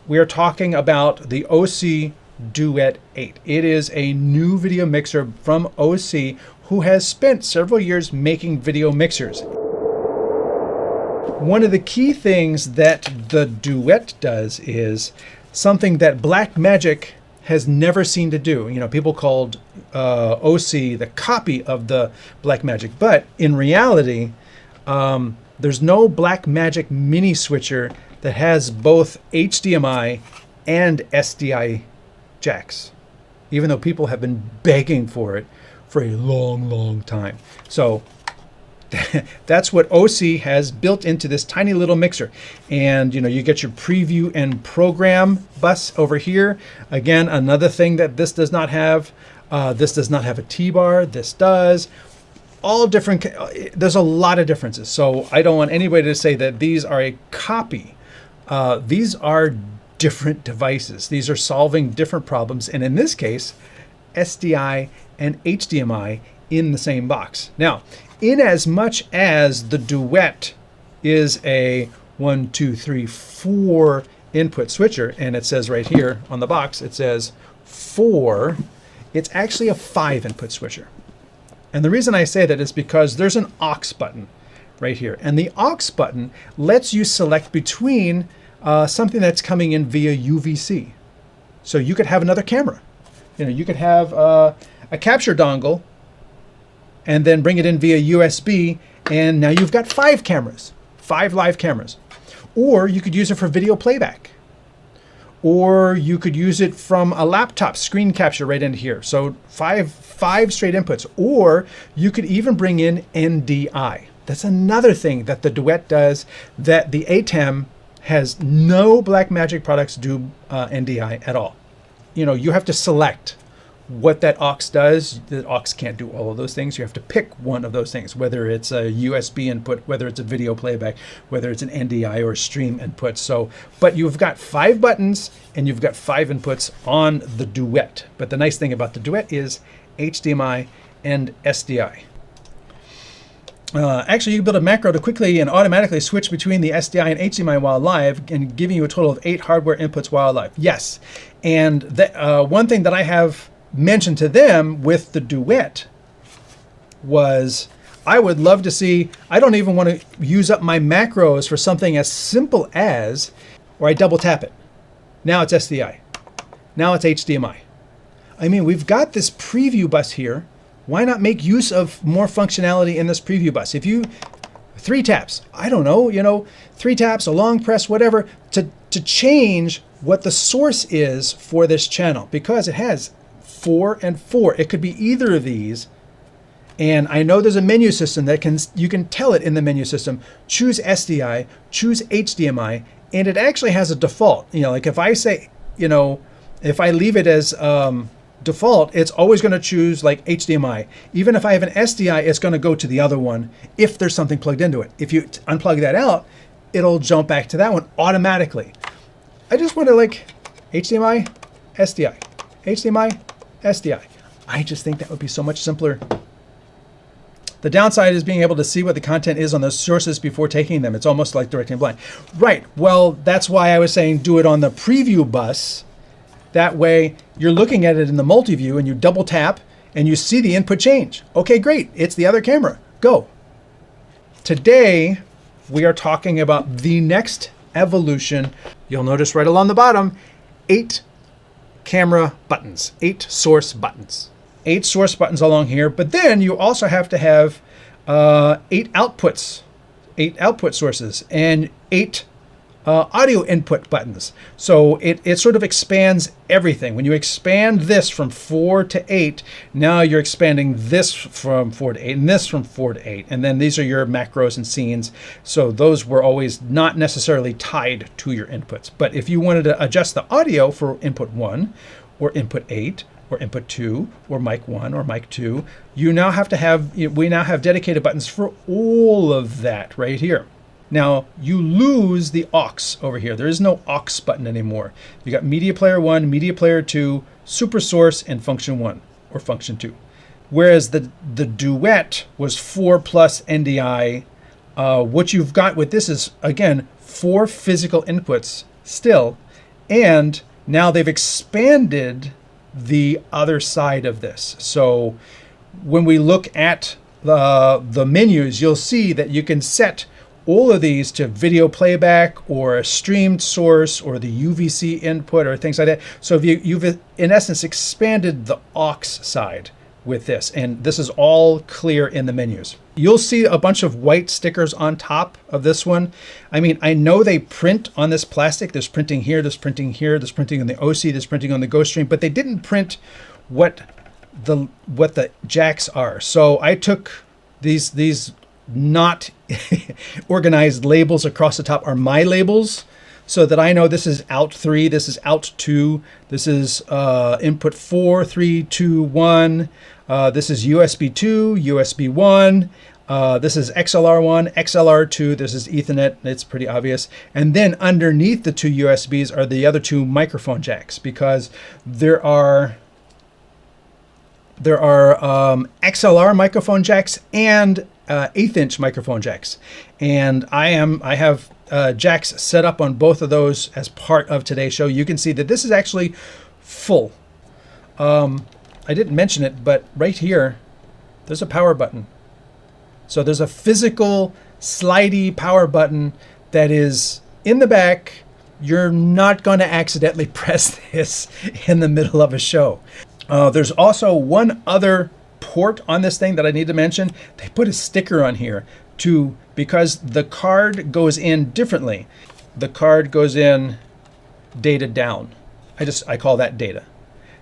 we are talking about the Osee Duet-8. It is a new video mixer from Osee, who has spent several years making video mixers. One of the key things that the Duet does is something that Blackmagic has never seemed to do. You know, people called Osee the copy of the Blackmagic, but in reality, there's no Blackmagic mini switcher that has both HDMI and SDI jacks, even though people have been begging for it for a long time. So that's what Osee has built into this tiny little mixer. And you know, you get your preview and program bus over here. Again, another thing that this does not have. This does not have a T-bar. This does. All different. There's a lot of differences. So I don't want anybody to say that these are a copy. These are different devices. These are solving different problems. And in this case, SDI and HDMI in the same box. Now, in as much as the Duet is a 1, 2, 3, 4 input switcher, and it says right here on the box, it says 4, it's actually a 5 input switcher. And the reason I say that is because there's an aux button right here. And the aux button lets you select between something that's coming in via UVC. So you could have another camera. You know, you could have a capture dongle and then bring it in via USB, and now you've got 5 cameras, 5 live cameras. Or you could use it for video playback. Or you could use it from a laptop screen capture right into here. So five straight inputs. Or you could even bring in NDI. That's another thing that the Duet does that the ATEM has. No Blackmagic products do NDI at all. You know, you have to select what that aux does. The aux can't do all of those things. You have to pick one of those things, whether it's a USB input, whether it's a video playback, whether it's an NDI or a stream input. So, but you've got 5 buttons and you've got 5 inputs on the Duet. But the nice thing about the Duet is HDMI and SDI. Actually, you can build a macro to quickly and automatically switch between the SDI and HDMI while live, and giving you a total of 8 hardware inputs while live. Yes, and one thing that I have mentioned to them with the Duet was, I would love to see, I don't even want to use up my macros for something as simple as, or I double tap it. Now it's SDI. Now it's HDMI. I mean, we've got this preview bus here. Why not make use of more functionality in this preview bus? If you, 3 taps, I don't know, you know, 3 taps, a long press, whatever, to change what the source is for this channel, because it has 4 and 4. It could be either of these. And I know there's a menu system that you can tell it in the menu system, choose SDI, choose HDMI, and it actually has a default. You know, like if I say, you know, if I leave it as default, it's always going to choose like HDMI. Even if I have an SDI, it's going to go to the other one if there's something plugged into it. If you unplug that out, it'll jump back to that one automatically. I just want to like HDMI, SDI, HDMI, SDI. I just think that would be so much simpler. The downside is being able to see what the content is on those sources before taking them. It's almost like directing blind. Right, well, that's why I was saying do it on the preview bus. That way you're looking at it in the multi-view and you double tap and you see the input change. Okay, great, it's the other camera, go. Today, we are talking about the next evolution. You'll notice right along the bottom, 8 camera buttons, 8 source buttons. 8 source buttons along here, but then you also have to have 8 outputs, 8 output sources, and 8 audio input buttons. So it sort of expands everything. When you expand this from 4 to 8, now you're expanding this from 4 to 8 and this from 4 to 8. And then these are your macros and scenes. So those were always not necessarily tied to your inputs. But if you wanted to adjust the audio for input 1 or input 8, or input 2, or mic 1, or mic 2, you now have to have, we now have dedicated buttons for all of that right here. Now, you lose the aux over here. There is no aux button anymore. You got media player 1, media player 2, super source, and function 1, or function 2. Whereas the Duet was 4 plus NDI. What you've got with this is, again, 4 physical inputs still, And now they've expanded the other side of this. So when we look at the menus, you'll see that you can set all of these to video playback or a streamed source or the UVC input or things like that. So you've in essence expanded the aux side with this, and this is all clear in the menus. You'll see a bunch of white stickers on top of this one. I mean, I know they print on this plastic. There's printing here, there's printing here, there's printing on the Osee, there's printing on the GoStream, but they didn't print what the jacks are. So I took these not organized labels across the top are my labels, so that I know this is out 3, this is out 2, this is input 4, 3, 2, 1, this is USB 2, USB 1, this is XLR 1, XLR 2, this is Ethernet, it's pretty obvious. And then underneath the 2 USBs are the other 2 microphone jacks, because there are XLR microphone jacks and 1/8" microphone jacks, and I have jacks set up on both of those as part of today's show. You can see that this is actually full. I didn't mention it, but right here there's a power button. So there's a physical slidey power button that is in the back. You're not going to accidentally press this in the middle of a show. There's also one other port on this thing that I need to mention. They put a sticker on here because the card goes in differently. The card goes in data down. I call that data.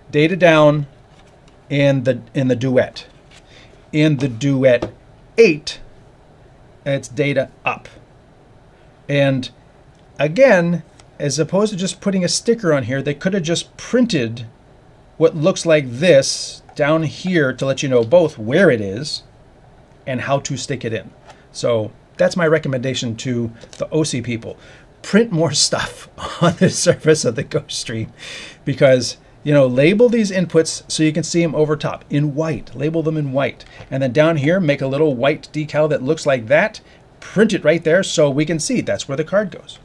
Data down in the Duet. In the Duet-8, it's data up. And again, as opposed to just putting a sticker on here, they could have just printed what looks like this down here to let you know both where it is and how to stick it in. So that's my recommendation to the Osee people. Print more stuff on the surface of the GoStream, because, you know, label these inputs so you can see them over top in white. Label them in white. And then down here, make a little white decal that looks like that. Print it right there so we can see that's where the card goes.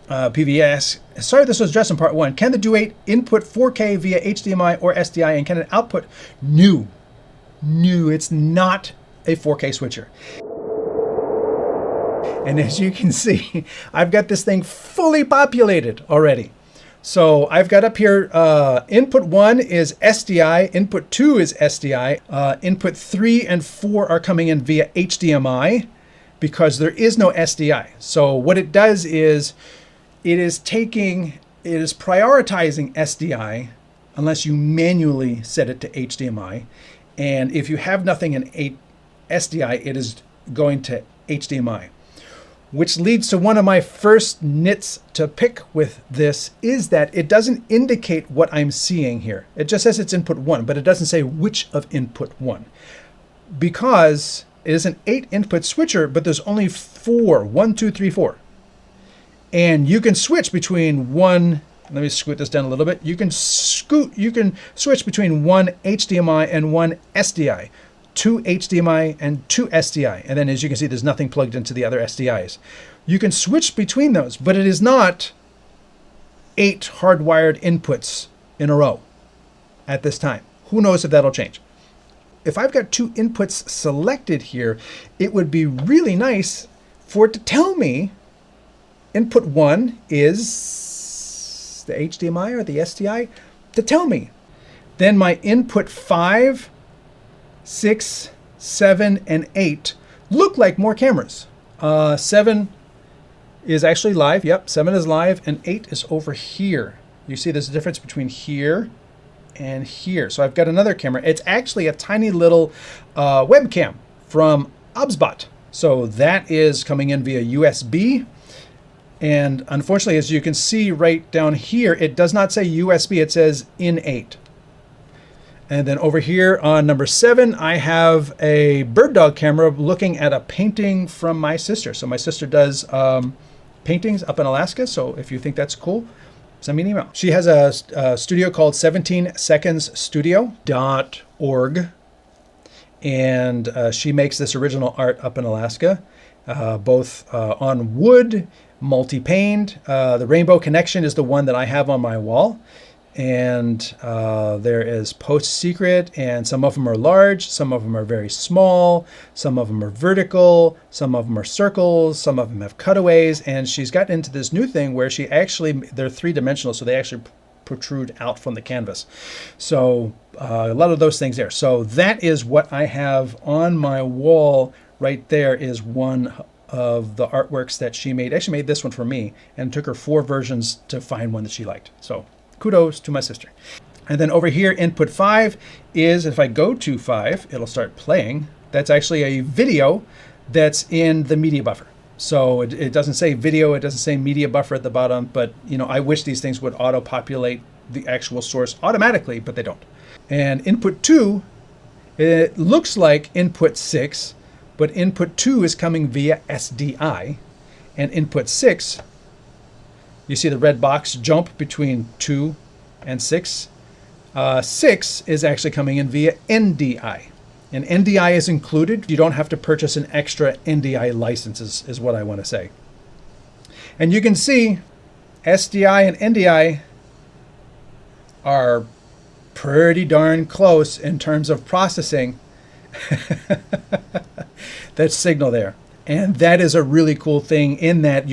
PV asks, sorry this was addressed in part 1. Can the Duet input 4K via HDMI or SDI, and can it output? No, it's not a 4K switcher. And as you can see, I've got this thing fully populated already. So I've got up here, input 1 is SDI, input 2 is SDI, input 3 and 4 are coming in via HDMI because there is no SDI. So what it does is, it is prioritizing SDI unless you manually set it to HDMI. And if you have nothing in SDI, it is going to HDMI. Which leads to one of my first nits to pick with this is that it doesn't indicate what I'm seeing here. It just says it's input 1, but it doesn't say which of input 1. Because it is an 8 input switcher, but there's only 4, 1, 2, 3, 4. And you can switch between one, let me scoot this down a little bit. You can switch between one HDMI and one SDI, 2 HDMI and 2 SDI. And then as you can see, there's nothing plugged into the other SDIs. You can switch between those, but it is not 8 hardwired inputs in a row at this time. Who knows if that'll change? If I've got 2 inputs selected here, it would be really nice for it to tell me input 1 is the HDMI or the SDI, to tell me. Then my input 5, 6, 7, and 8 look like more cameras. 7 is actually live. Yep, 7 is live, and 8 is over here. You see there's a difference between here and here. So I've got another camera. It's actually a tiny little webcam from OBSBot. So that is coming in via USB. And unfortunately, as you can see right down here, it does not say USB, it says in 8. And then over here on number 7, I have a bird dog camera looking at a painting from my sister. So my sister does paintings up in Alaska. So if you think that's cool, send me an email. She has a studio called 17secondsstudio.org. And she makes this original art up in Alaska, both on wood, multi-paned. The rainbow connection is the one that I have on my wall. And there is post secret, and some of them are large, some of them are very small, some of them are vertical, some of them are circles, some of them have cutaways, and she's gotten into this new thing where she actually, they're three-dimensional, so they actually protrude out from the canvas. So a lot of those things there. So that is what I have on my wall right there, is one of the artworks that she made. Actually made this one for me, and it took her 4 versions to find one that she liked. So kudos to my sister. And then over here, input 5 is, if I go to 5, it'll start playing. That's actually a video that's in the media buffer. So it doesn't say video, it doesn't say media buffer at the bottom, but you know, I wish these things would auto-populate the actual source automatically, but they don't. And input 2, it looks like input 6, but input 2 is coming via SDI, and input 6, you see the red box jump between 2 and 6. 6 is actually coming in via NDI. And NDI is included. You don't have to purchase an extra NDI license, is what I want to say. And you can see SDI and NDI are pretty darn close in terms of processing that signal there. And that is a really cool thing in that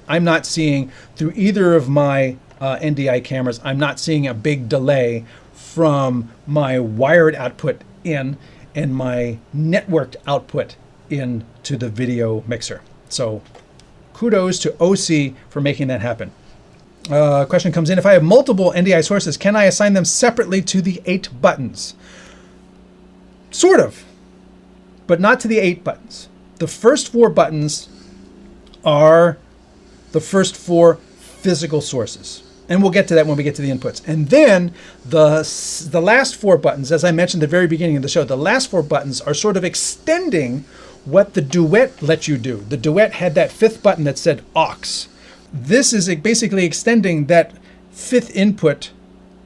I'm not seeing through either of my NDI cameras, I'm not seeing a big delay from my wired output in and my networked output into the video mixer. So kudos to Osee for making that happen. Question comes in, if I have multiple NDI sources, can I assign them separately to the 8 buttons? Sort of, but not to the 8 buttons. The first 4 buttons are the first 4 physical sources. And we'll get to that when we get to the inputs. And then the last 4 buttons, as I mentioned at the very beginning of the show, the last 4 buttons are sort of extending what the Duet lets you do. The Duet had that 5th button that said aux. This is basically extending that 5th input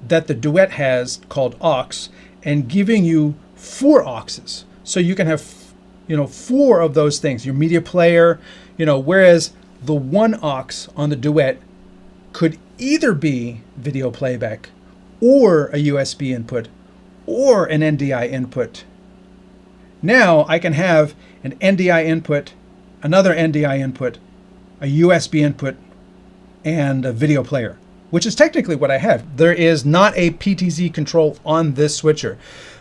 that the Duet has called aux and giving you 4 auxes. So you can have 4 of those things, your media player, whereas the 1 aux on the Duet could either be video playback or a USB input or an NDI input. Now I can have an NDI input, another NDI input, a USB input, and a video player, which is technically what I have. There is not a PTZ control on this switcher.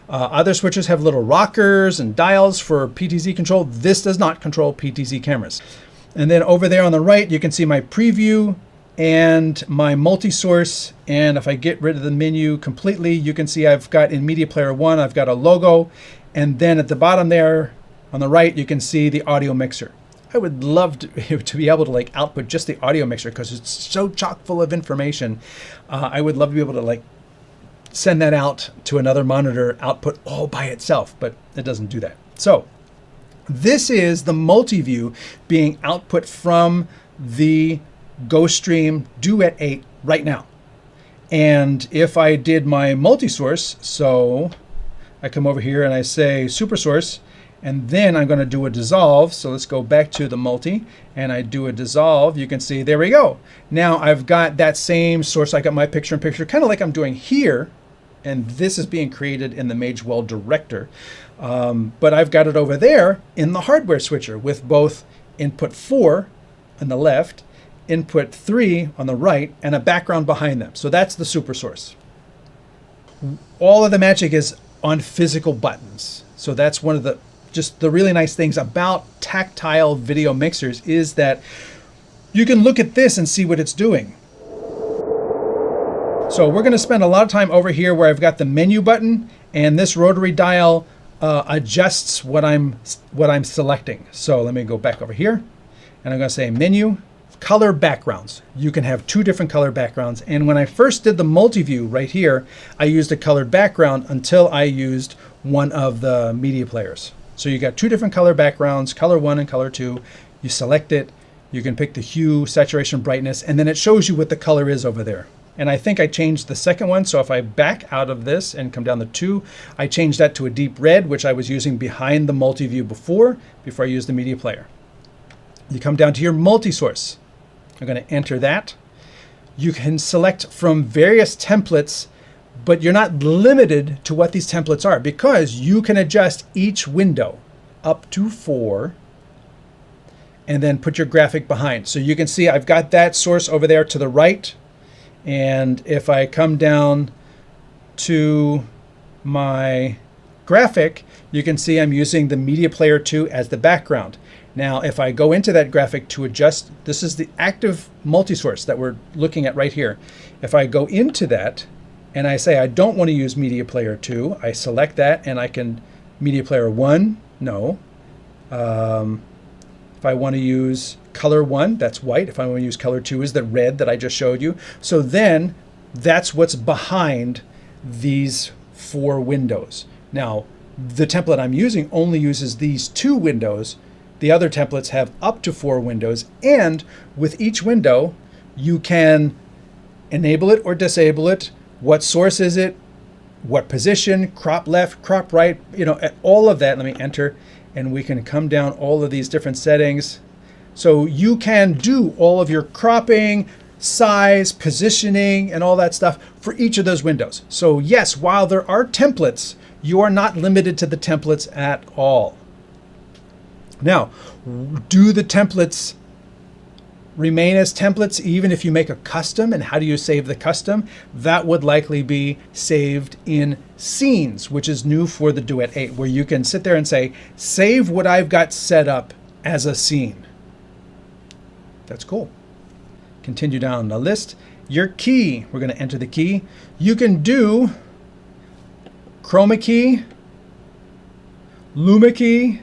Other switchers have little rockers and dials for PTZ control. This does not control PTZ cameras. And then over there on the right, you can see my preview and my multi-source. And if I get rid of the menu completely, you can see I've got in Media Player 1, I've got a logo. And then at the bottom there on the right, you can see the audio mixer. I would love to be able to output just the audio mixer because it's so chock full of information. I would love to be able to send that out to another monitor output all by itself, but it doesn't do that. So this is the multi-view being output from the GoStream Duet-8 right now. And if I did my multi-source, so I come over here and I say super source, and then I'm going to do a dissolve. So let's go back to the multi and I do a dissolve. You can see, there we go. Now I've got that same source. I got my picture-in-picture, kind of like I'm doing here. And this is being created in the Magewell director. But I've got it over there in the hardware switcher with both input 4 on the left, input 3 on the right, and a background behind them. So that's the super source. All of the magic is on physical buttons. So that's one of the really nice things about tactile video mixers is that you can look at this and see what it's doing. So we're going to spend a lot of time over here where I've got the menu button, and this rotary dial adjusts what I'm selecting. So let me go back over here, and I'm going to say menu, color backgrounds. You can have 2 different color backgrounds. And when I first did the multi-view right here, I used a colored background until I used one of the media players. So you got 2 different color backgrounds, color 1 and color 2. You select it, you can pick the hue, saturation, brightness, and then it shows you what the color is over there. And I think I changed the second one. So if I back out of this and come down to 2, I changed that to a deep red, which I was using behind the multi-view before I used the media player. You come down to your multi-source. I'm going to enter that. You can select from various templates, but you're not limited to what these templates are because you can adjust each window up to 4 and then put your graphic behind. So you can see I've got that source over there to the right. And if I come down to my graphic, you can see I'm using the Media Player 2 as the background. Now, if I go into that graphic to adjust, this is the active multi-source that we're looking at right here. If I go into that and I say I don't want to use Media Player 2, I select that and I can Media Player 1, no. If I want to use color 1, that's white. If I want to use color 2 is the red that I just showed you. So then that's what's behind these 4 windows. Now, the template I'm using only uses these 2 windows. The other templates have up to 4 windows, and with each window, you can enable it or disable it. What source is it? What position? Crop left, crop right, all of that. Let me enter, and we can come down all of these different settings. So you can do all of your cropping, size, positioning, and all that stuff for each of those windows. So yes, while there are templates, you are not limited to the templates at all. Now, do the templates remain as templates even if you make a custom? And how do you save the custom? That would likely be saved in scenes, which is new for the Duet-8, where you can sit there and say, save what I've got set up as a scene. That's cool. Continue down the list. Your key, we're going to enter the key. You can do chroma key, luma key,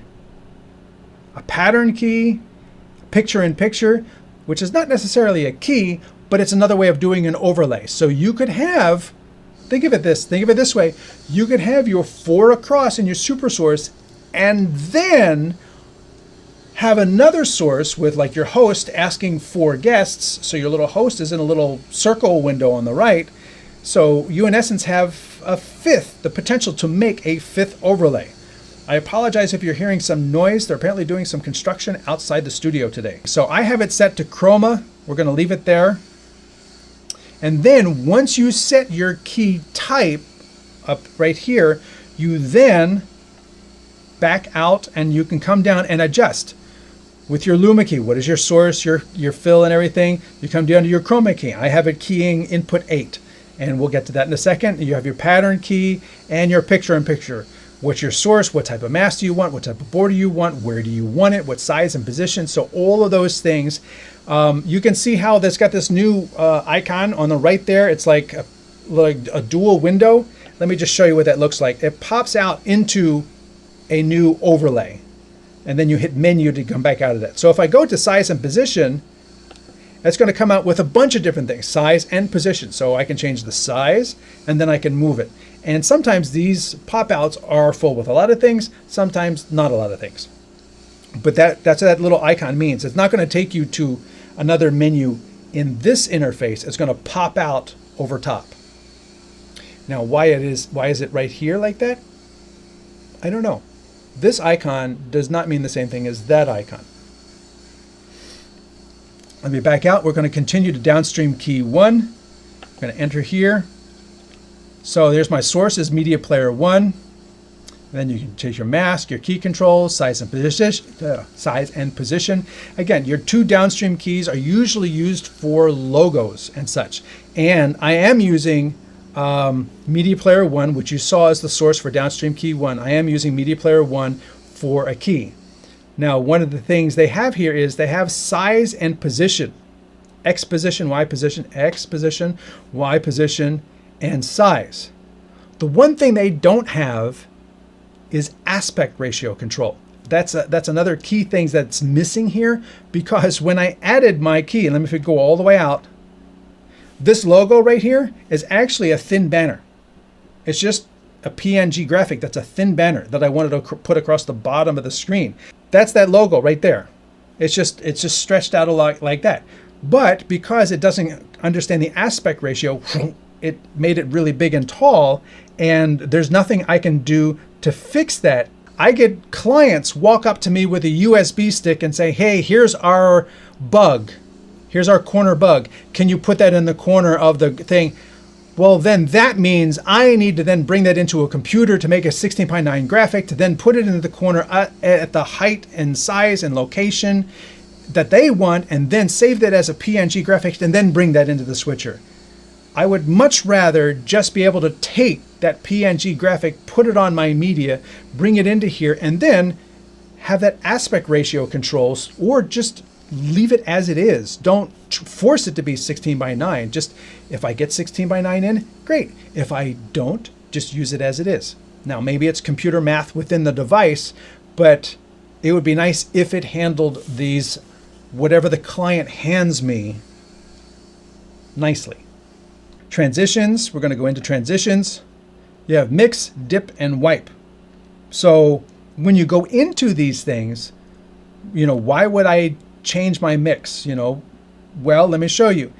a pattern key, picture in picture, which is not necessarily a key, but it's another way of doing an overlay. So you could have, think of it this way, you could have your 4 across in your super source and then have another source with like your host asking for guests. So your little host is in a little circle window on the right. So you in essence have a 5th, the potential to make a 5th overlay. I apologize if you're hearing some noise. They're apparently doing some construction outside the studio today. So I have it set to chroma. We're going to leave it there. And then once you set your key type up right here, you then back out and you can come down and adjust. With your luma key, what is your source, your fill and everything? You come down to your chroma key. I have it keying input 8, and we'll get to that in a second. You have your pattern key and your picture in picture. What's your source? What type of mask do you want? What type of border you want? Where do you want it? What size and position? So all of those things. You can see how that's got this new icon on the right there. It's like a dual window. Let me just show you what that looks like. It pops out into a new overlay, and then you hit menu to come back out of that. So if I go to size and position, that's going to come out with a bunch of different things, size and position. So I can change the size and then I can move it. And sometimes these pop-outs are full with a lot of things, sometimes not a lot of things. But that's what that little icon means. It's not going to take you to another menu in this interface. It's going to pop out over top. Now, why is it right here like that? I don't know. This icon does not mean the same thing as that icon. Let me back out. We're going to continue to downstream key 1. I'm going to enter here. So there's my source is Media Player 1. And then you can change your mask, your key controls, size and position. Again, your 2 downstream keys are usually used for logos and such. And I am using Media Player 1, which you saw as the source for downstream key 1. I am using Media Player 1 for a key. Now, one of the things they have here is they have size and position. X position, Y position, X position, Y position, and size. The one thing they don't have is aspect ratio control. That's another key thing that's missing here, because when I added my key, and let me go all the way out, this logo right here is actually a thin banner. It's just a PNG graphic that's a thin banner that I wanted to put across the bottom of the screen. That's that logo right there. It's just stretched out a lot like that. But because it doesn't understand the aspect ratio, it made it really big and tall, and there's nothing I can do to fix that. I get clients walk up to me with a USB stick and say, hey, here's our bug. Here's our corner bug. Can you put that in the corner of the thing? Well, then that means I need to then bring that into a computer to make a 16:9 graphic, to then put it into the corner at the height and size and location that they want, and then save that as a PNG graphic and then bring that into the switcher. I would much rather just be able to take that PNG graphic, put it on my media, bring it into here, and then have that aspect ratio controls, or just leave it as it is. Don't force it to be 16:9. Just, if I get 16:9 in, great. If I don't, just use it as it is. Now, maybe it's computer math within the device, but it would be nice if it handled these, whatever the client hands me, nicely. Transitions, we're going to go into transitions. You have mix, dip, and wipe. So when you go into these things, why would I change my mix? Well, let me show you.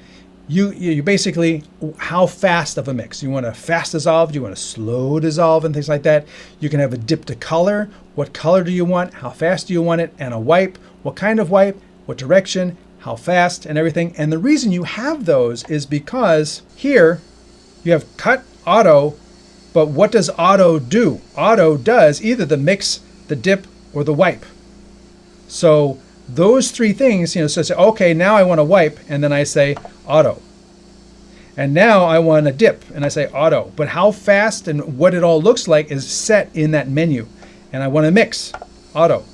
You basically, how fast of a mix? You want a fast dissolve? You want a slow dissolve and things like that? You can have a dip to color. What color do you want? How fast do you want it? And a wipe. What kind of wipe? What direction? How fast? And everything. And the reason you have those is because here you have cut, auto, but what does auto do? Auto does either the mix, the dip, or the wipe. So those three things, so say, okay, now I want to wipe, and then I say auto. And now I want a dip, and I say auto. But how fast and what it all looks like is set in that menu. And I want to mix, auto.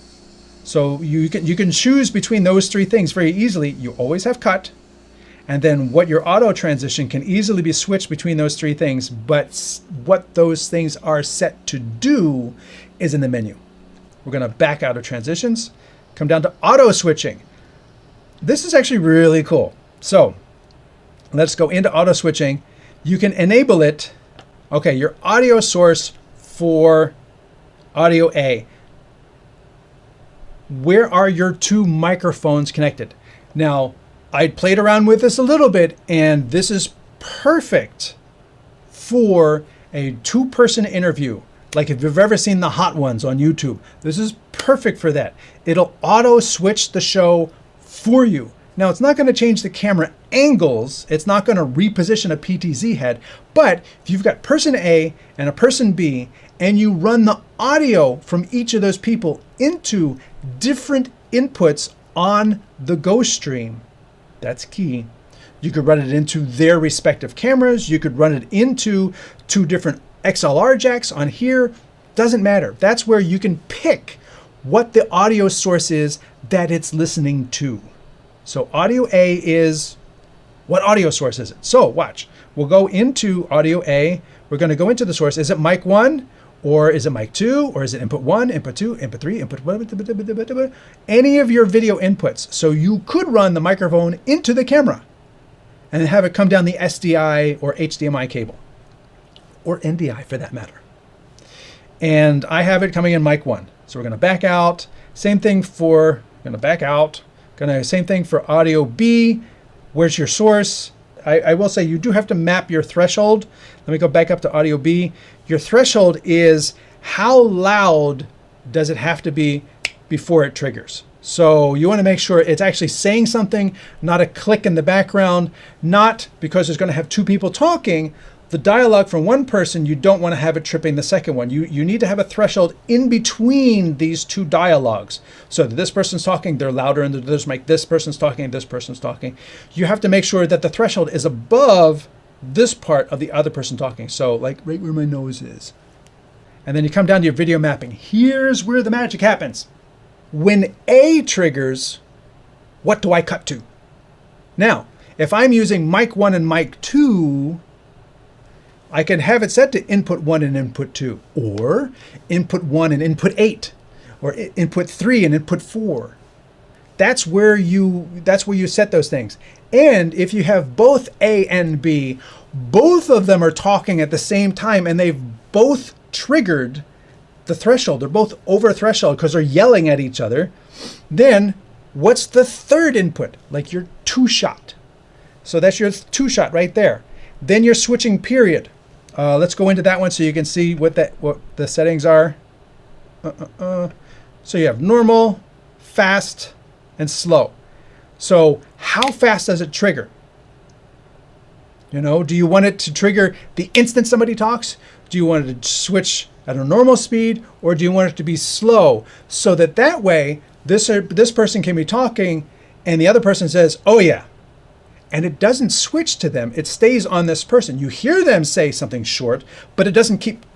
So you can choose between those three things very easily. You always have cut, and then what your auto transition can easily be switched between those three things, but what those things are set to do is in the menu. We're going to back out of transitions, come down to auto switching. This is actually really cool. So let's go into auto switching. You can enable it. Okay, your audio source for audio A. Where are your two microphones connected? Now, I played around with this a little bit, and this is perfect for a two-person interview. Like if you've ever seen the Hot Ones on YouTube, this is perfect for that. It'll auto switch the show for you. Now, it's not going to change the camera angles. It's not going to reposition a PTZ head. But if you've got person A and a person B, and you run the audio from each of those people into different inputs on the GoStream, that's key. You could run it into their respective cameras. You could run it into two different XLR jacks on here. Doesn't matter. That's where you can pick what the audio source is that it's listening to. So audio A is, what audio source is it? So watch, we'll go into audio A. We're going to go into the source. Is it mic 1? Or is it mic 2? Or is it input 1, input 2, input 3, input any of your video inputs. So you could run the microphone into the camera and have it come down the SDI or HDMI cable, or NDI for that matter. And I have it coming in mic 1. So we're going to back out. Same thing for, same thing for audio B. Where's your source? I will say you do have to map your threshold. Let me go back up to audio B. Your threshold is how loud does it have to be before it triggers. So you want to make sure it's actually saying something, not a click in the background, not because there's going to have two people talking. The dialogue from one person, you don't want to have it tripping the second one. You need to have a threshold in between these two dialogues. So that this person's talking, they're louder, and there's mic, this person's talking, this person's talking. You have to make sure that the threshold is above this part of the other person talking. So like right where my nose is. And then you come down to your video mapping. Here's where the magic happens. When A triggers, what do I cut to? Now, if I'm using mic 1 and mic 2, I can have it set to input 1 and input 2, or input 1 and input 8, or input 3 and input 4. That's where you set those things. And if you have both A and B, both of them are talking at the same time, and they've both triggered the threshold. They're both over threshold because they're yelling at each other. Then what's the third input? Like your 2-shot. So that's your 2-shot right there. Then your switching period. Let's go into that one so you can see what the settings are. So you have normal, fast, and slow. So how fast does it trigger? You know, do you want it to trigger the instant somebody talks? Do you want it to switch at a normal speed, or do you want it to be slow so that way this person can be talking and the other person says, oh yeah, and it doesn't switch to them. It stays on this person. You hear them say something short, but it doesn't keep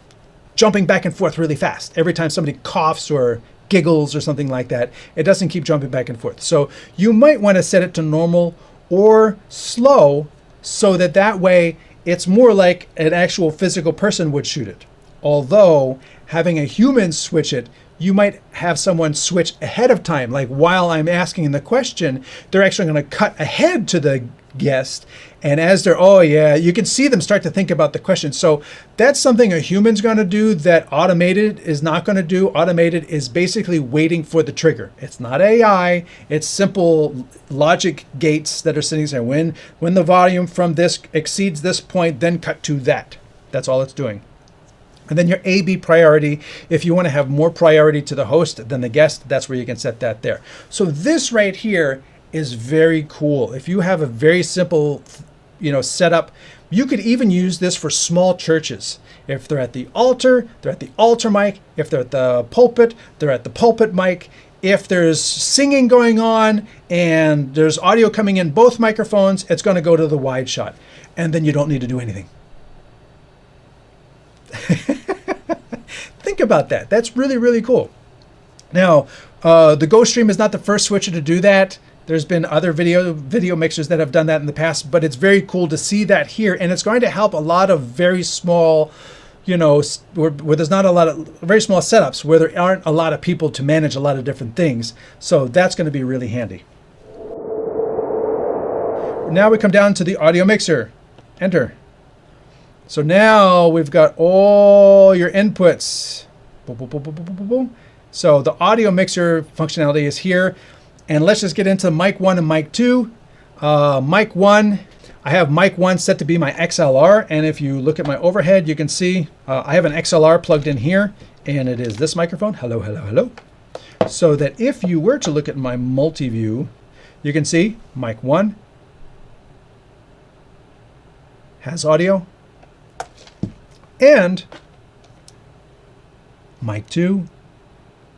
jumping back and forth really fast. Every time somebody coughs or giggles or something like that, it doesn't keep jumping back and forth. So you might want to set it to normal or slow so that way it's more like an actual physical person would shoot it. Although having a human switch it, you might have someone switch ahead of time. Like while I'm asking the question, they're actually going to cut ahead to the guest. And as they're, oh yeah, you can see them start to think about the question. So that's something a human's going to do that automated is not going to do. Automated is basically waiting for the trigger. It's not AI. It's simple logic gates that are sitting there. When the volume from this exceeds this point, then cut to that. That's all it's doing. And then your A/B priority, if you want to have more priority to the host than the guest, that's where you can set that there. So this right here is very cool. If you have a very simple, setup, you could even use this for small churches. If they're at the altar, they're at the altar mic. If they're at the pulpit, they're at the pulpit mic. If there's singing going on and there's audio coming in both microphones, it's going to go to the wide shot. And then you don't need to do anything. Think about that. That's really, really cool. Now, the GoStream is not the first switcher to do that. There's been other video mixers that have done that in the past, but it's very cool to see that here. And it's going to help a lot of very small, where there's not a lot of very small setups, where there aren't a lot of people to manage a lot of different things. So that's going to be really handy. Now we come down to the audio mixer. Enter. So now we've got all your inputs. Boom, boom, boom, boom, boom, boom, boom. So the audio mixer functionality is here. And let's just get into mic 1 and mic 2. Mic 1, I have mic 1 set to be my XLR. And if you look at my overhead, you can see I have an XLR plugged in here. And it is this microphone. Hello, hello, hello. So that if you were to look at my multi-view, you can see mic 1 has audio. And mic 2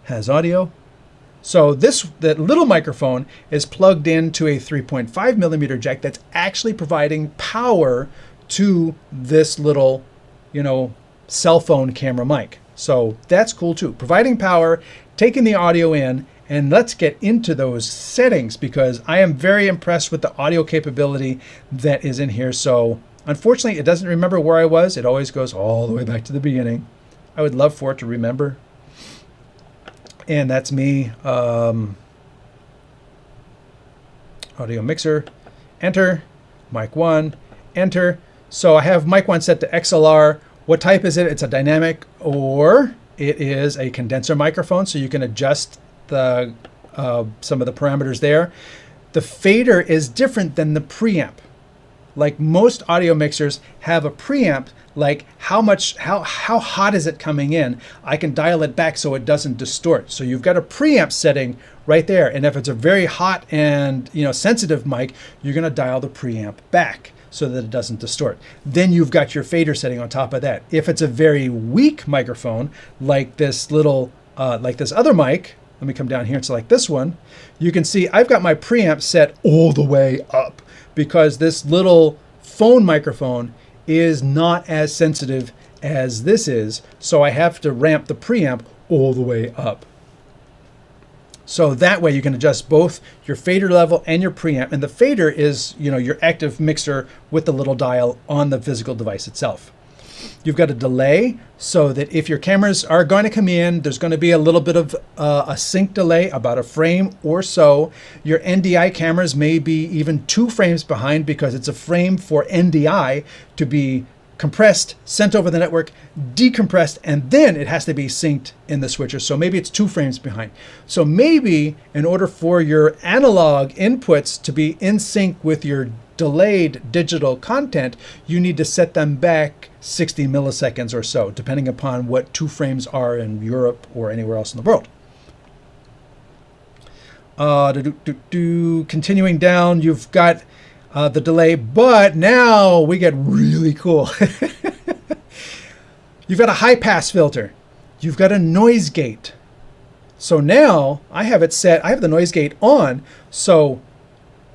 has audio. So that little microphone is plugged into a 3.5 millimeter jack that's actually providing power to this little, cell phone camera mic. So that's cool too. Providing power, taking the audio in, and let's get into those settings because I am very impressed with the audio capability that is in here. So unfortunately, it doesn't remember where I was. It always goes all the way back to the beginning. I would love for it to remember. And that's me. Audio mixer. Enter. Mic 1. Enter. So I have mic 1 set to XLR. What type is it? It's a dynamic or it is a condenser microphone. So you can adjust the some of the parameters there. The fader is different than the preamp. Like most audio mixers have a preamp, like how hot is it coming in? I can dial it back so it doesn't distort. So you've got a preamp setting right there. And if it's a very hot and sensitive mic, you're going to dial the preamp back so that it doesn't distort. Then you've got your fader setting on top of that. If it's a very weak microphone, like this little, like this other mic, let me come down here and select this one. You can see I've got my preamp set all the way up, because this little phone microphone is not as sensitive as this is. So I have to ramp the preamp all the way up. So that way you can adjust both your fader level and your preamp. And the fader is, your active mixer with the little dial on the physical device itself. You've got a delay so that if your cameras are going to come in, there's going to be a little bit of a sync delay, about a frame or so. Your NDI cameras may be even 2 frames behind because it's a frame for NDI to be compressed, sent over the network, decompressed, and then it has to be synced in the switcher. So maybe it's 2 frames behind. So maybe in order for your analog inputs to be in sync with your delayed digital content, you need to set them back 60 milliseconds or so, depending upon what 2 frames are in Europe or anywhere else in the world. Continuing down, you've got the delay, but now we get really cool. You've got a high pass filter. You've got a noise gate. So now I have it set, I have the noise gate on, so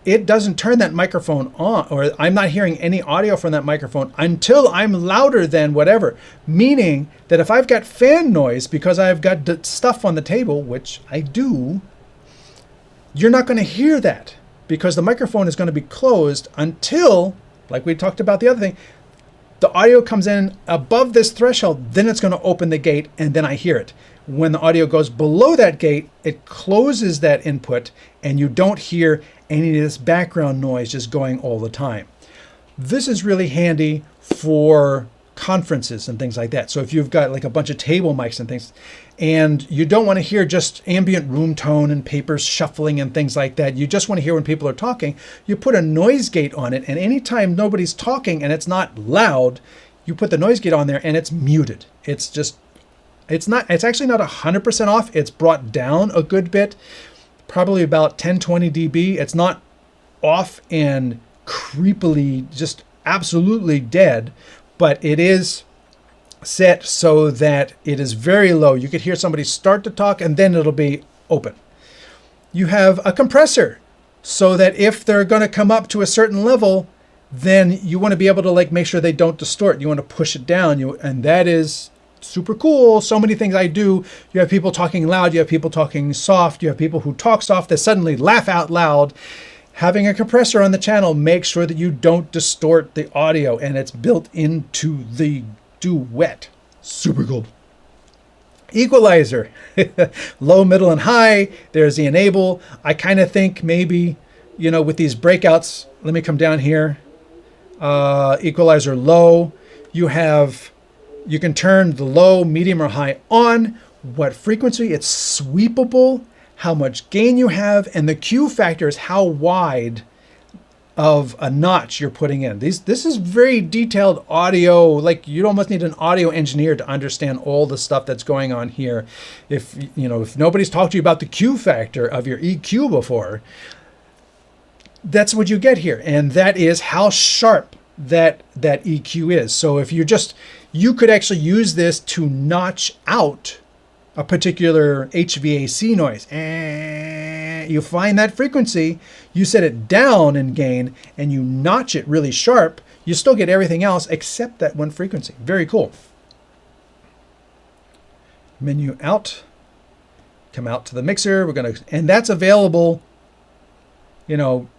it doesn't turn that microphone on, or I'm not hearing any audio from that microphone until I'm louder than whatever. Meaning that if I've got fan noise because I've got stuff on the table, which I do, you're not going to hear that because the microphone is going to be closed until, like we talked about the other thing, the audio comes in above this threshold, then it's going to open the gate and then I hear it. When the audio goes below that gate, it closes that input and you don't hear any of this background noise just going all the time. This is really handy for conferences and things like that. So if you've got like a bunch of table mics and things, and you don't want to hear just ambient room tone and papers shuffling and things like that, you just want to hear when people are talking, you put a noise gate on it, and anytime nobody's talking and it's not loud, you put the noise gate on there and it's muted. It's actually not 100% off. It's brought down a good bit, probably about 10-20 dB. It's not off and creepily just absolutely dead, but it is set so that it is very low. You could hear somebody start to talk and then it'll be open. You have a compressor so that if they're going to come up to a certain level, then you want to be able to like make sure they don't distort. You want to push it down, and that is super cool. So many things I do. You have people talking loud, you have people talking soft, you have people who talk soft that suddenly laugh out loud. Having a compressor on the channel makes sure that you don't distort the audio, and it's built into the Duet. Super cool. Equalizer. Low, middle, and high. There's the enable. I kind of think maybe, with these breakouts, let me come down here. Equalizer low. You can turn the low, medium, or high on. What frequency? It's sweepable. How much gain you have, and the Q factor is how wide of a notch you're putting in. This is very detailed audio. Like you'd almost need an audio engineer to understand all the stuff that's going on here. If nobody's talked to you about the Q factor of your EQ before, that's what you get here, and that is how sharp that EQ is. So if you could actually use this to notch out a particular HVAC noise. You find that frequency, you set it down in gain, and you notch it really sharp, you still get everything else except that one frequency. Very cool. Menu out, come out to the mixer. And that's available, down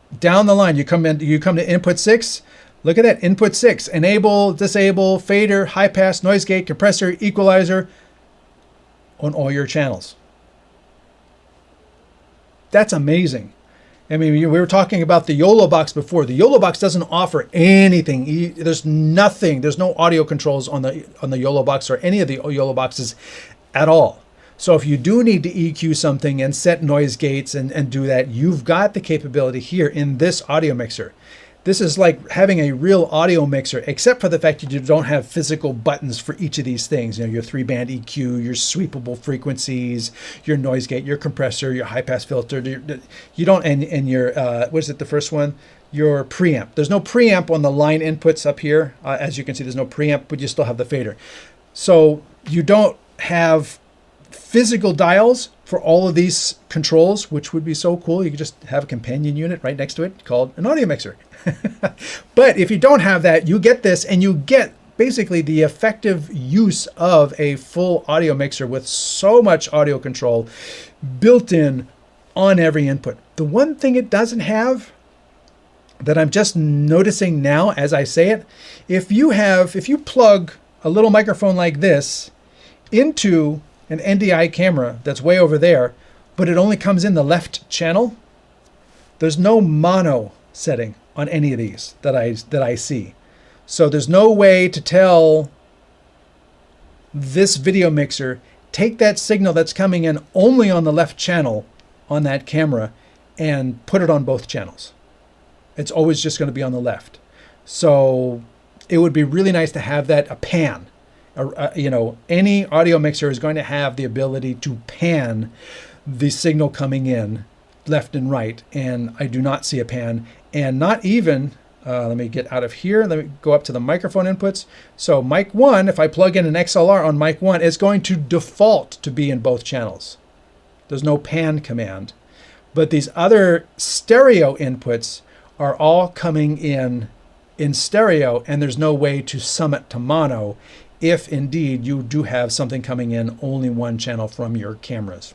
the line. You come to input 6. Look at that, input 6, enable, disable, fader, high pass, noise gate, compressor, equalizer, on all your channels. That's amazing. I mean, we were talking about the YOLO box before. The YOLO box doesn't offer anything. There's nothing. There's no audio controls on the YOLO box or any of the YOLO boxes at all. So if you do need to EQ something and set noise gates and do that, you've got the capability here in this audio mixer. This is like having a real audio mixer, except for the fact that you don't have physical buttons for each of these things. Your 3-band EQ, your sweepable frequencies, your noise gate, your compressor, your high pass filter. You don't, and your, what is it, the first one? Your preamp. There's no preamp on the line inputs up here. As you can see, there's no preamp, but you still have the fader. So you don't have physical dials for all of these controls, which would be so cool. You could just have a companion unit right next to it called an audio mixer. But if you don't have that, you get this, and you get basically the effective use of a full audio mixer with so much audio control built in on every input. The one thing it doesn't have that I'm just noticing now as I say it, if you plug a little microphone like this into an NDI camera that's way over there, but it only comes in the left channel, there's no mono setting on any of these that I see. So there's no way to tell this video mixer, take that signal that's coming in only on the left channel on that camera and put it on both channels. It's always just going to be on the left. So it would be really nice to have that, a pan. Any audio mixer is going to have the ability to pan the signal coming in left and right, and I do not see a pan, and not even, let me get out of here, let me go up to the microphone inputs. So mic 1, if I plug in an XLR on mic 1, it's going to default to be in both channels. There's no pan command. But these other stereo inputs are all coming in stereo, and there's no way to sum it to mono if indeed you do have something coming in only one channel from your cameras.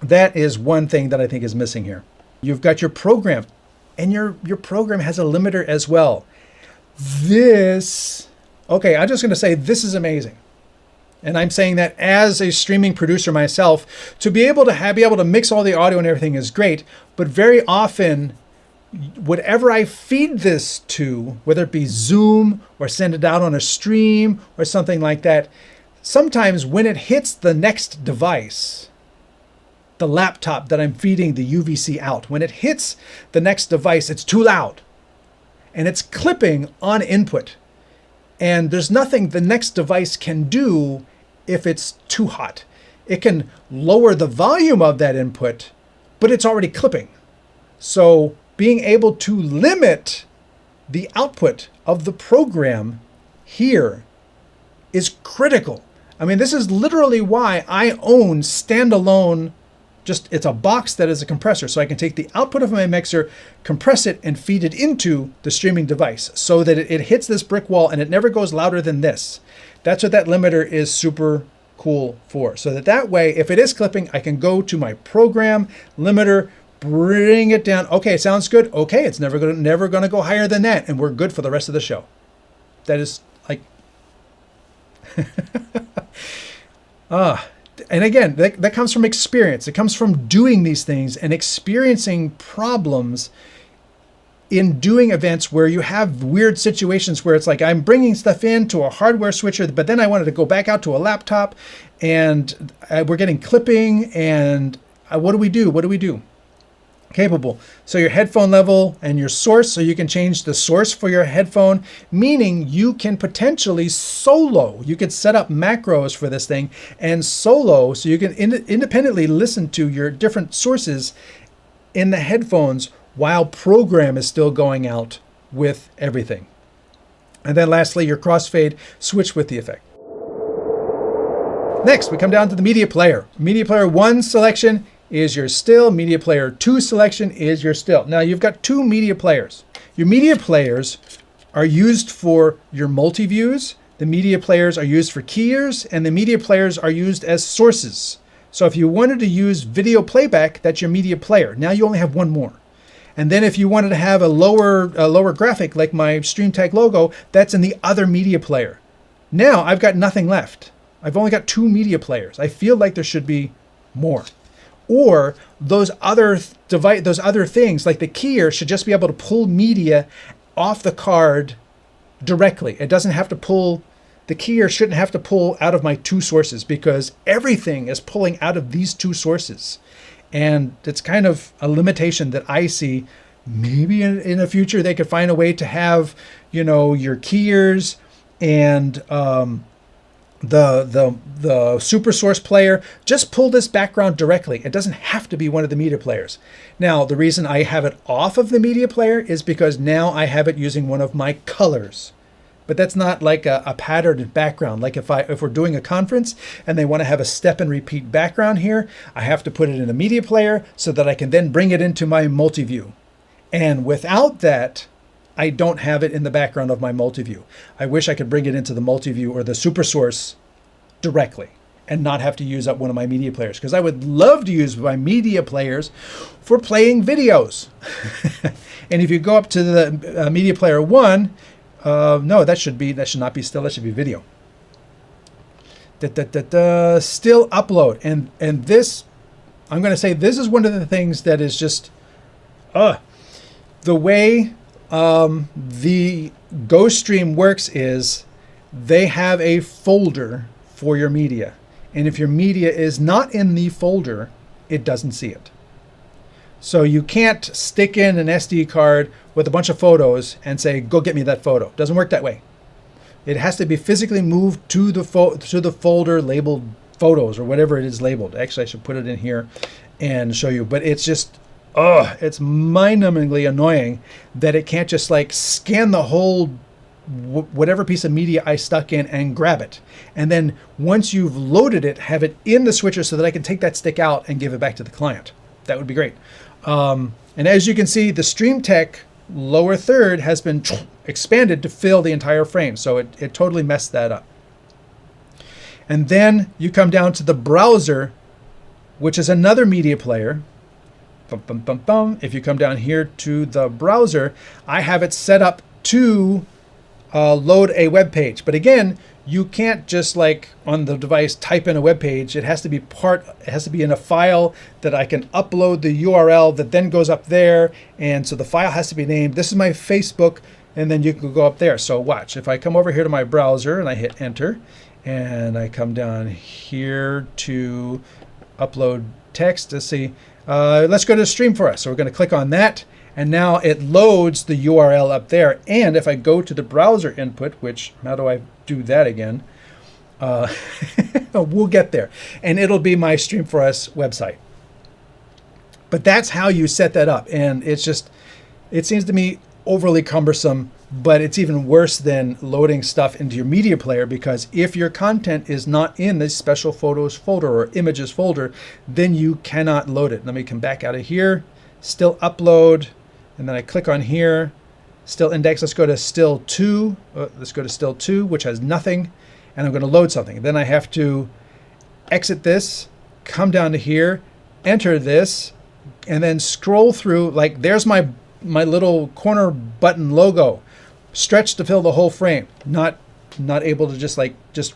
That is one thing that I think is missing here. You've got your program, and your program has a limiter as well. This, okay, I'm just going to say this is amazing. And I'm saying that as a streaming producer myself, to be able to mix all the audio and everything is great, but very often, whatever I feed this to, whether it be Zoom or send it out on a stream or something like that, sometimes when it hits the next device, the laptop that I'm feeding the UVC out, when it hits the next device, it's too loud and it's clipping on input. And there's nothing the next device can do if it's too hot. It can lower the volume of that input, but it's already clipping. So being able to limit the output of the program here is critical. I mean, this is literally why I own standalone, it's a box that is a compressor. So I can take the output of my mixer, compress it, and feed it into the streaming device so that it hits this brick wall and it never goes louder than this. That's what that limiter is super cool for. So that way, if it is clipping, I can go to my program limiter, bring it down. Okay, it sounds good. Okay, it's never gonna go higher than that, and we're good for the rest of the show. That is like, and again, that comes from experience. It comes from doing these things and experiencing problems in doing events where you have weird situations where it's like I'm bringing stuff into a hardware switcher, but then I wanted to go back out to a laptop, and we're getting clipping, and what do we do? What do we do? Capable. So your headphone level and your source, so you can change the source for your headphone, meaning you can potentially solo. You could set up macros for this thing and solo, so you can independently listen to your different sources in the headphones while program is still going out with everything. And then lastly, your crossfade switch with the effect. Next, we come down to the media player. Media player 1 selection is your still. Media player 2 selection is your still. Now you've got two media players. Your media players are used for your multi-views. The media players are used for keyers, and the media players are used as sources. So if you wanted to use video playback, that's your media player. Now you only have one more. And then if you wanted to have a lower graphic like my StreamTech logo, that's in the other media player. Now I've got nothing left. I've only got two media players. I feel like there should be more. Or those other things like the keyer should just be able to pull media off the card directly. It doesn't have to pull, the keyer shouldn't have to pull out of my two sources, because everything is pulling out of these two sources. And it's kind of a limitation that I see. Maybe in the future they could find a way to have, your keyers and the super source player just pull this background directly. It doesn't have to be one of the media players. Now, the reason I have it off of the media player is because now I have it using one of my colors. But that's not like a patterned background. Like if we're doing a conference and they want to have a step and repeat background here, I have to put it in a media player so that I can then bring it into my multi-view. And without that, I don't have it in the background of my multi-view. I wish I could bring it into the multi-view or the super source directly and not have to use up one of my media players, because I would love to use my media players for playing videos. And if you go up to the media player 1, no, that should not be still. That should be video. Still upload, and this, I'm going to say this is one of the things that is just, the way the GoStream works is they have a folder for your media, and if your media is not in the folder, it doesn't see it. So you can't stick in an SD card with a bunch of photos and say, go get me that photo. It doesn't work that way. It has to be physically moved to the folder labeled photos or whatever it is labeled. Actually, I should put it in here and show you, but it's just, oh, it's mind-numbingly annoying that it can't just like scan the whole whatever piece of media I stuck in and grab it. And then once you've loaded it, have it in the switcher so that I can take that stick out and give it back to the client. That would be great. And as you can see, the StreamTech lower third has been expanded to fill the entire frame. So it totally messed that up. And then you come down to the browser, which is another media player. Bum, bum, bum, bum. If you come down here to the browser, I have it set up to load a web page. But again, you can't just like on the device type in a web page. It has to be in a file that I can upload the URL that then goes up there. And so the file has to be named, this is my Facebook, and then you can go up there. So watch, if I come over here to my browser and I hit enter, and I come down here to upload text to see, let's go to Stream for us. So we're going to click on that. And now it loads the URL up there. And if I go to the browser input, which, how do I do that again? We'll get there. And it'll be my Stream for Us website. But that's how you set that up. And it's just, it seems to me overly cumbersome, but it's even worse than loading stuff into your media player, because if your content is not in the special photos folder or images folder, then you cannot load it. Let me come back out of here, still upload. And then I click on here, still index. Let's go to still 2. Let's go to still 2, which has nothing. And I'm going to load something. Then I have to exit this, come down to here, enter this, and then scroll through. Like there's my little corner button logo, stretched to fill the whole frame. Not able to just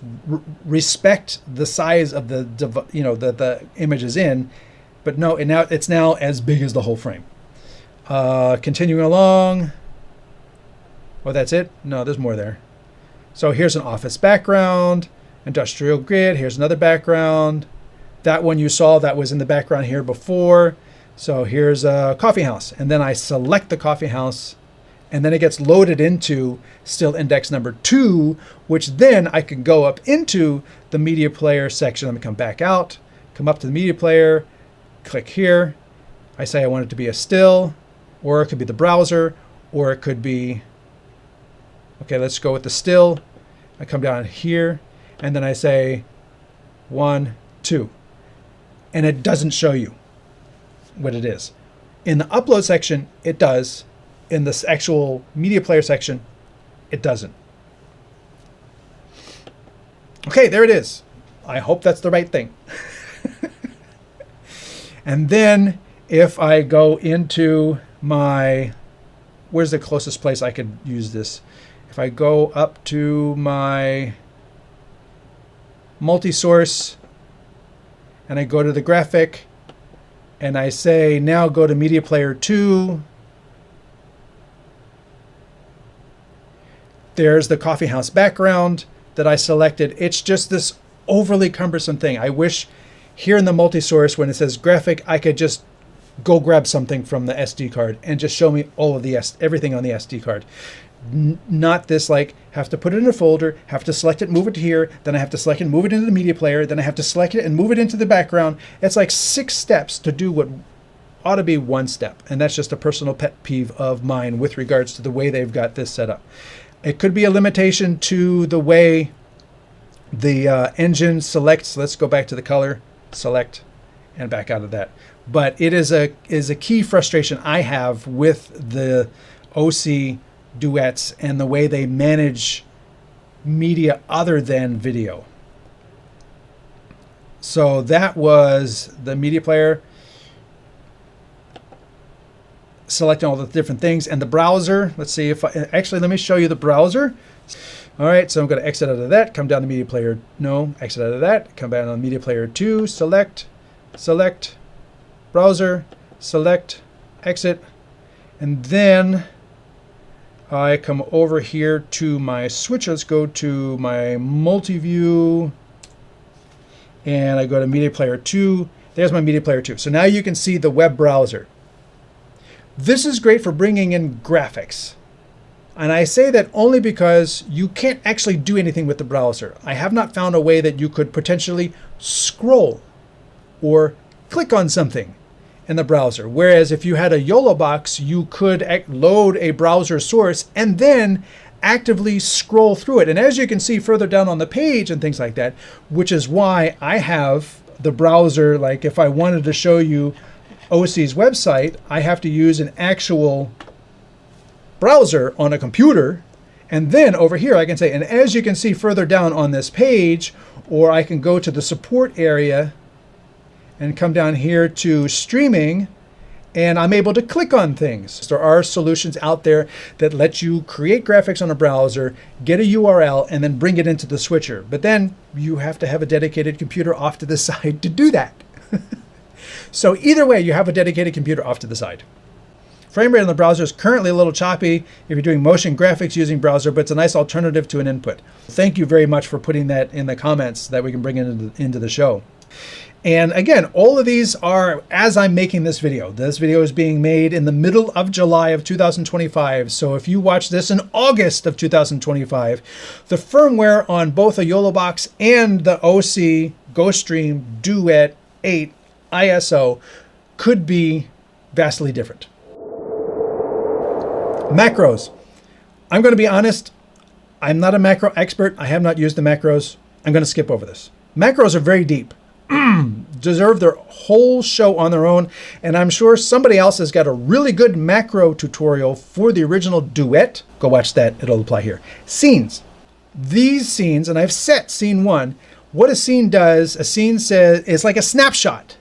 respect the size of the image is in, but no, it's now as big as the whole frame. Continuing along. Oh, that's it? No, there's more there. So here's an office background, industrial grid. Here's another background. That one you saw, that was in the background here before. So here's a coffee house. And then I select the coffee house, and then it gets loaded into still index number 2, which then I can go up into the media player section. Let me come back out, come up to the media player, click here. I say I want it to be a still, or it could be the browser, or it could be, okay, let's go with the still. I come down here, and then I say 1, 2. And it doesn't show you what it is. In the upload section, it does. In this actual media player section, it doesn't. Okay, there it is. I hope that's the right thing. And then if I go into my, where's the closest place I could use this? If I go up to my Multisource and I go to the graphic and I say now go to media player 2, there's the coffee house background that I selected. It's just this overly cumbersome thing. I wish here in the Multisource, when it says graphic, I could just go grab something from the SD card and just show me all of the everything on the SD card. Not this like have to put it in a folder, have to select it, move it to here, then I have to select it and move it into the media player, then I have to select it and move it into the background. It's like 6 steps to do what ought to be 1 step. And that's just a personal pet peeve of mine with regards to the way they've got this set up. It could be a limitation to the way the engine selects. Let's go back to the color, select, and back out of that. But it is a key frustration I have with the Osee Duets and the way they manage media other than video. So that was the media player, selecting all the different things, and the browser. Let's see if actually let me show you the browser. All right, so I'm going to exit out of that, come down to media player, no, exit out of that, come back on media player 2, select, browser, select, exit, and then I come over here to my switch. Let's go to my multi-view, and I go to media player 2. There's my media player 2. So now you can see the web browser. This is great for bringing in graphics. And I say that only because you can't actually do anything with the browser. I have not found a way that you could potentially scroll or click on something in the browser. Whereas if you had a YOLO box, you could load a browser source and then actively scroll through it. And as you can see further down on the page and things like that, which is why I have the browser, like if I wanted to show you Osee's website, I have to use an actual browser on a computer. And then over here I can say, and as you can see further down on this page, or I can go to the support area and come down here to streaming, and I'm able to click on things. There are solutions out there that let you create graphics on a browser, get a URL, and then bring it into the switcher. But then you have to have a dedicated computer off to the side to do that. So either way, you have a dedicated computer off to the side. Frame rate on the browser is currently a little choppy if you're doing motion graphics using browser, but it's a nice alternative to an input. Thank you very much for putting that in the comments that we can bring into the show. And again, all of these are as I'm making this video. This video is being made in the middle of July of 2025. So if you watch this in August of 2025, the firmware on both a YOLO box and the Osee GoStream Duet-8 ISO could be vastly different. Macros. I'm going to be honest. I'm not a macro expert. I have not used the macros. I'm going to skip over this. Macros are very deep. Deserve their whole show on their own, and I'm sure somebody else has got a really good macro tutorial for the original Duet. Go watch that, it'll apply here. Scenes. These scenes, and I've set scene 1. What a scene does, a scene says, it's like a snapshot.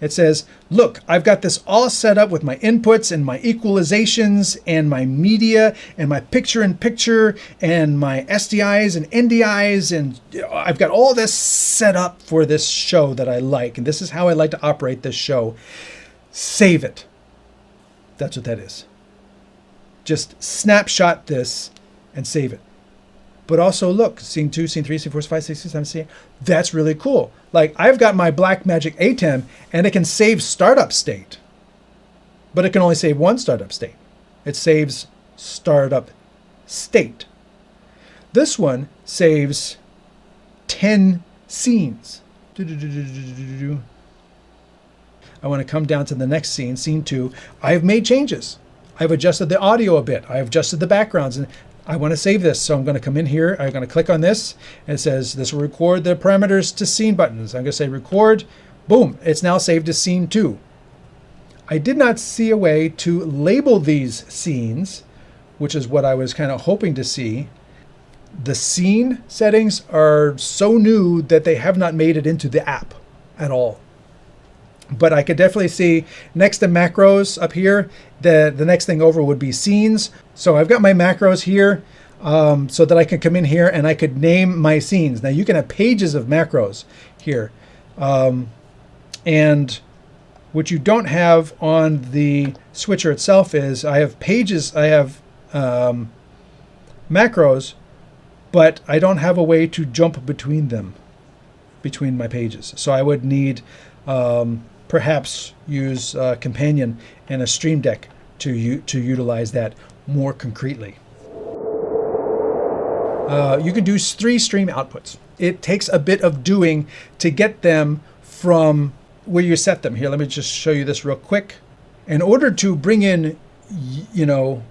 It says, look, I've got this all set up with my inputs and my equalizations and my media and my picture-in-picture and my SDIs and NDIs, and I've got all this set up for this show that I like, and this is how I like to operate this show. Save it. That's what that is. Just snapshot this and save it. But also look, scene 2, scene 3, scene 4, scene 5, 6, 7, scene 8. That's really cool. Like I've got my Blackmagic ATEM and it can save startup state, but it can only save one startup state. It saves startup state. This one saves 10 scenes. I want to come down to the next scene, scene 2. I've made changes. I've adjusted the audio a bit. I've adjusted the backgrounds, and I want to save this, so I'm going to come in here. I'm going to click on this, and it says this will record the parameters to scene buttons. I'm going to say record. Boom, it's now saved as scene 2. I did not see a way to label these scenes, which is what I was kind of hoping to see. The scene settings are so new that they have not made it into the app at all. But I could definitely see next to macros up here, the next thing over would be scenes. So I've got my macros here so that I can come in here and I could name my scenes. Now you can have pages of macros here. And what you don't have on the switcher itself is I have pages, I have macros, but I don't have a way to jump between them, between my pages. So I would need perhaps use Companion and a Stream Deck to utilize that more concretely. You can do 3 stream outputs. It takes a bit of doing to get them from where you set them. Here, let me just show you this real quick. In order to bring in,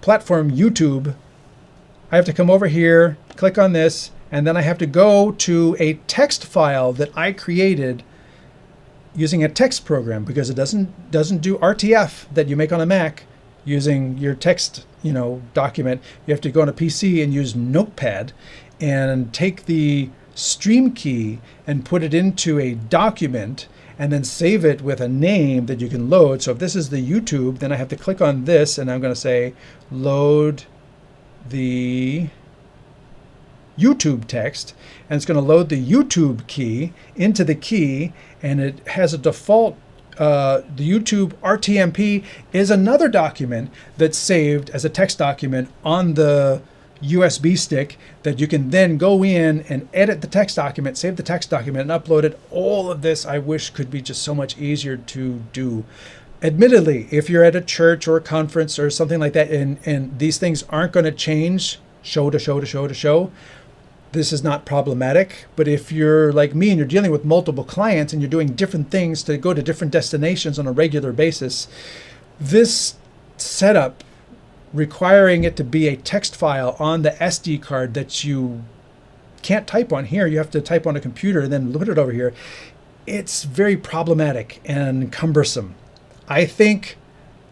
platform YouTube, I have to come over here, click on this, and then I have to go to a text file that I created using a text program, because it doesn't do RTF that you make on a Mac using your text document. You have to go on a PC and use Notepad and take the stream key and put it into a document and then save it with a name that you can load. So if this is the YouTube, then I have to click on this and I'm going to say load the YouTube text, and it's going to load the YouTube key into the key, and it has a default the YouTube RTMP is another document that's saved as a text document on the USB stick that you can then go in and edit the text document, save the text document, and upload it. All of this I wish could be just so much easier to do. Admittedly, if you're at a church or a conference or something like that, and these things aren't going to change show to show to show to show, this is not problematic. But if you're like me and you're dealing with multiple clients and you're doing different things to go to different destinations on a regular basis, this setup requiring it to be a text file on the SD card that you can't type on here, you have to type on a computer and then put it over here, it's very problematic and cumbersome. I think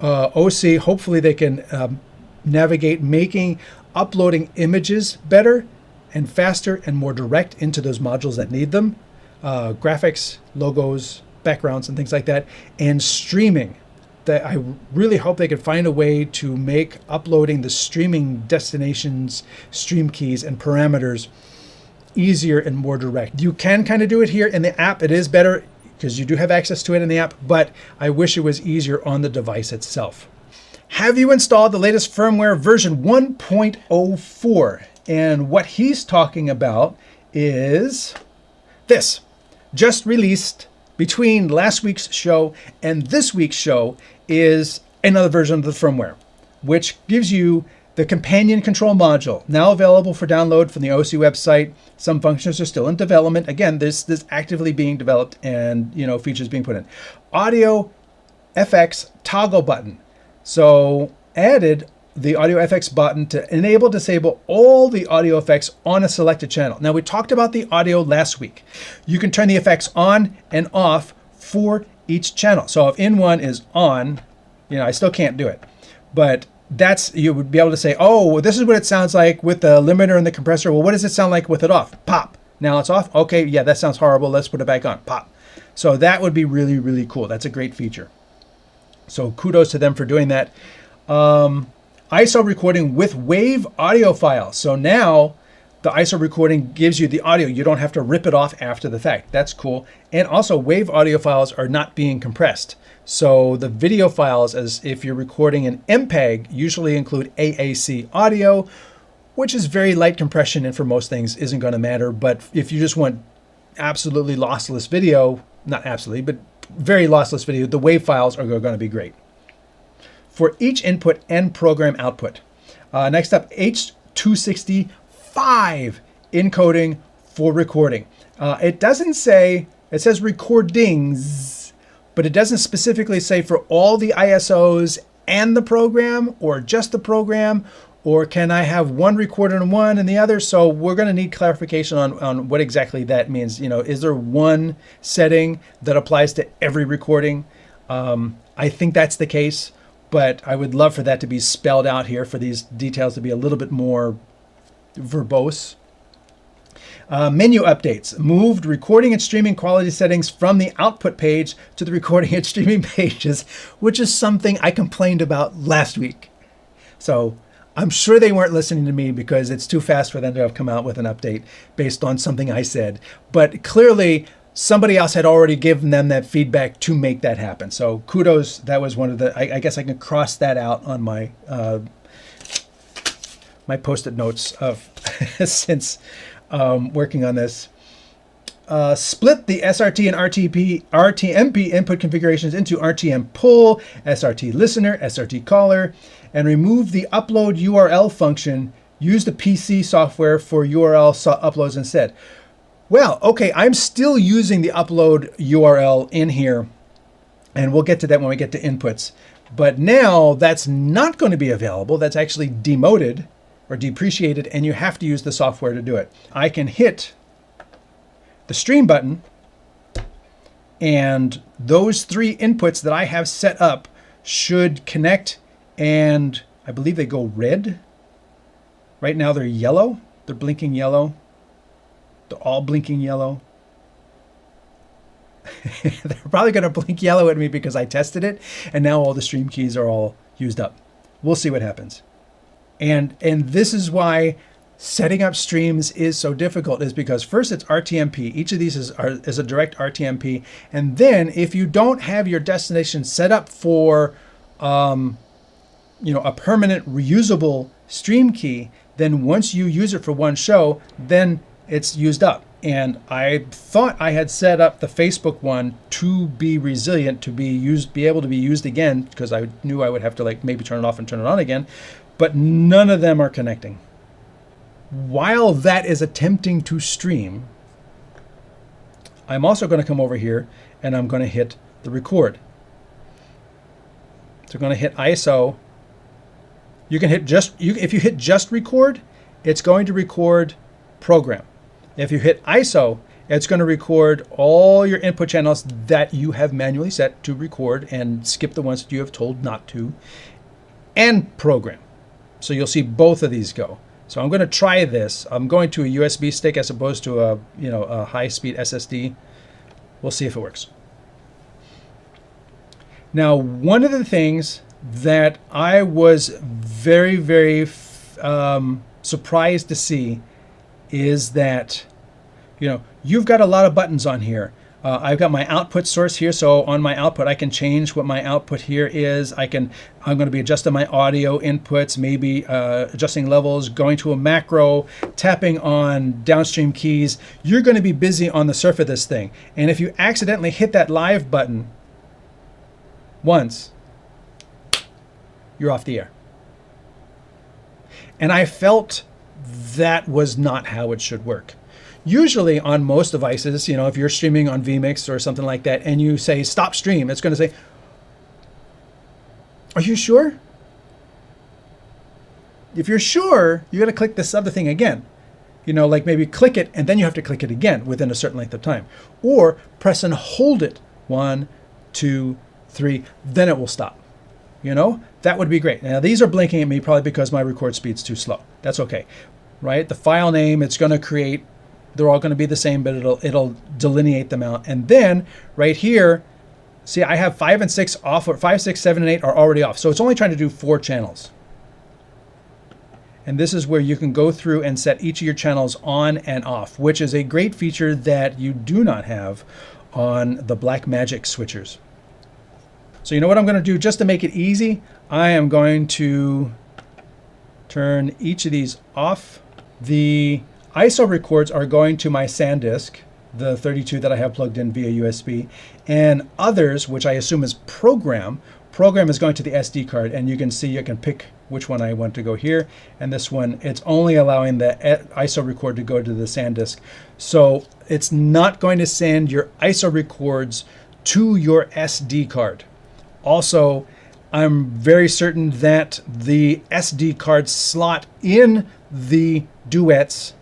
Osee, hopefully they can navigate making uploading images better and faster and more direct into those modules that need them, graphics, logos, backgrounds, and things like that, and streaming. That I really hope they can find a way to make uploading the streaming destinations, stream keys, and parameters easier and more direct. You can kind of do it here in the app. It is better because you do have access to it in the app, but I wish it was easier on the device itself. Have you installed the latest firmware version 1.04? And what he's talking about is this. Just released between last week's show and this week's show is another version of the firmware, which gives you the companion control module, now available for download from the Osee website. Some functions are still in development. Again, this is actively being developed and features being put in. Audio FX toggle button. So added the audio FX button to enable disable all the audio effects on a selected channel. Now we talked about the audio last week. You can turn the effects on and off for each channel. So if in one is on, I still can't do it, but you would be able to say, oh, this is what it sounds like with the limiter and the compressor. Well, what does it sound like with it off? Pop. Now it's off. Okay, yeah, that sounds horrible. Let's put it back on. Pop. So that would be really, really cool. That's a great feature. So kudos to them for doing that. ISO recording with WAV audio files. So now the ISO recording gives you the audio. You don't have to rip it off after the fact. That's cool. And also WAV audio files are not being compressed. So the video files, as if you're recording an MPEG, usually include AAC audio, which is very light compression and for most things isn't going to matter. But if you just want absolutely lossless video, not absolutely, but very lossless video, the WAV files are going to be great for each input and program output. Next up, H.265 encoding for recording. It doesn't say, it says recordings, but it doesn't specifically say for all the ISOs and the program, or just the program, or can I have one recorded in one and the other? So we're going to need clarification on what exactly that means. Is there one setting that applies to every recording? I think that's the case, but I would love for that to be spelled out here, for these details to be a little bit more verbose. Menu updates. Moved recording and streaming quality settings from the output page to the recording and streaming pages, which is something I complained about last week. So I'm sure they weren't listening to me because it's too fast for them to have come out with an update based on something I said. But clearly somebody else had already given them that feedback to make that happen. So kudos. That was one of the, I guess I can cross that out on my my post-it notes of since working on this. Split the SRT and RTMP input configurations into RTM pull, SRT listener, SRT caller, and remove the upload URL function. Use the PC software for URL uploads instead. Well, okay, I'm still using the upload URL in here, and we'll get to that when we get to inputs. But now that's not going to be available. That's actually demoted or depreciated, and you have to use the software to do it. I can hit the stream button, and those three inputs that I have set up should connect, and I believe they go red. Right now they're yellow. They're blinking yellow. They're all blinking yellow. They're probably going to blink yellow at me because I tested it, and now all the stream keys are all used up. We'll see what happens. And this is why setting up streams is so difficult, is because first it's RTMP. Each of these is a direct RTMP. And then if you don't have your destination set up for a permanent reusable stream key, then once you use it for one show, then it's used up. And I thought I had set up the Facebook one to be resilient, to be able to be used again, because I knew I would have to maybe turn it off and turn it on again, but none of them are connecting. while that is attempting to stream, I'm also going to come over here and I'm going to hit the record. So I'm going to hit ISO. You can hit if you hit just record, it's going to record program. If you hit ISO, it's going to record all your input channels that you have manually set to record and skip the ones that you have told not to, and program. So you'll see both of these go. So I'm going to try this. I'm going to a USB stick as opposed to a high-speed SSD. We'll see if it works. Now, one of the things that I was very, very surprised to see is that, you've got a lot of buttons on here. I've got my output source here, so on my output I can change what my output here is. I'm going to be adjusting my audio inputs, maybe adjusting levels, going to a macro, tapping on downstream keys. You're going to be busy on the surface of this thing. And if you accidentally hit that live button once, you're off the air. And I felt that was not how it should work. Usually on most devices, if you're streaming on vMix or something like that and you say stop stream, it's going to say, are you sure? If you're sure, you got to click this other thing again. Like maybe click it and then you have to click it again within a certain length of time. Or press and hold it 1, 2, 3, then it will stop. That would be great. Now these are blinking at me probably because my record speed's too slow. That's okay, right? The file name it's going to create, they're all going to be the same, but it'll delineate them out. And then right here, see, I have 5 and 6 off, or 5, 6, 7, and 8 are already off. So it's only trying to do 4 channels. And this is where you can go through and set each of your channels on and off, which is a great feature that you do not have on the Blackmagic switchers. So you know what I'm going to do just to make it easy? I am going to turn each of these off. The ISO records are going to my SanDisk, the 32 that I have plugged in via USB, and others, which I assume is program is going to the SD card, and you can see you can pick which one I want to go here, and this one, it's only allowing the ISO record to go to the SanDisk. So it's not going to send your ISO records to your SD card. Also, I'm very certain that the SD card slot in the Duets,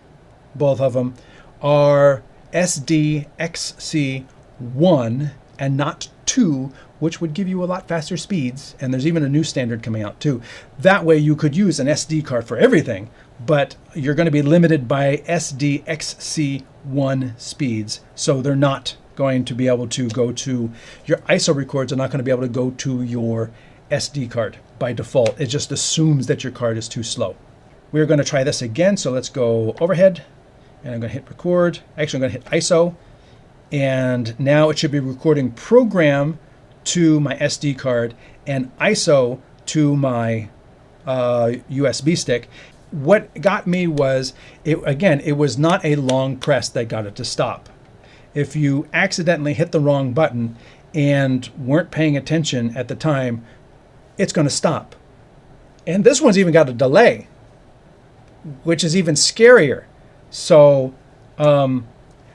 both of them, are SDXC1 and not 2, which would give you a lot faster speeds. And there's even a new standard coming out too. That way you could use an SD card for everything, but you're going to be limited by SDXC1 speeds. So they're not going to be able to go to your ISO records, are not going to be able to go to your SD card by default. It just assumes that your card is too slow. We're going to try this again. So let's go overhead and I'm going to hit record. Actually, I'm going to hit ISO. And now it should be recording program to my SD card and ISO to my USB stick. What got me was, it was not a long press that got it to stop. If you accidentally hit the wrong button and weren't paying attention at the time, it's going to stop. And this one's even got a delay, which is even scarier. So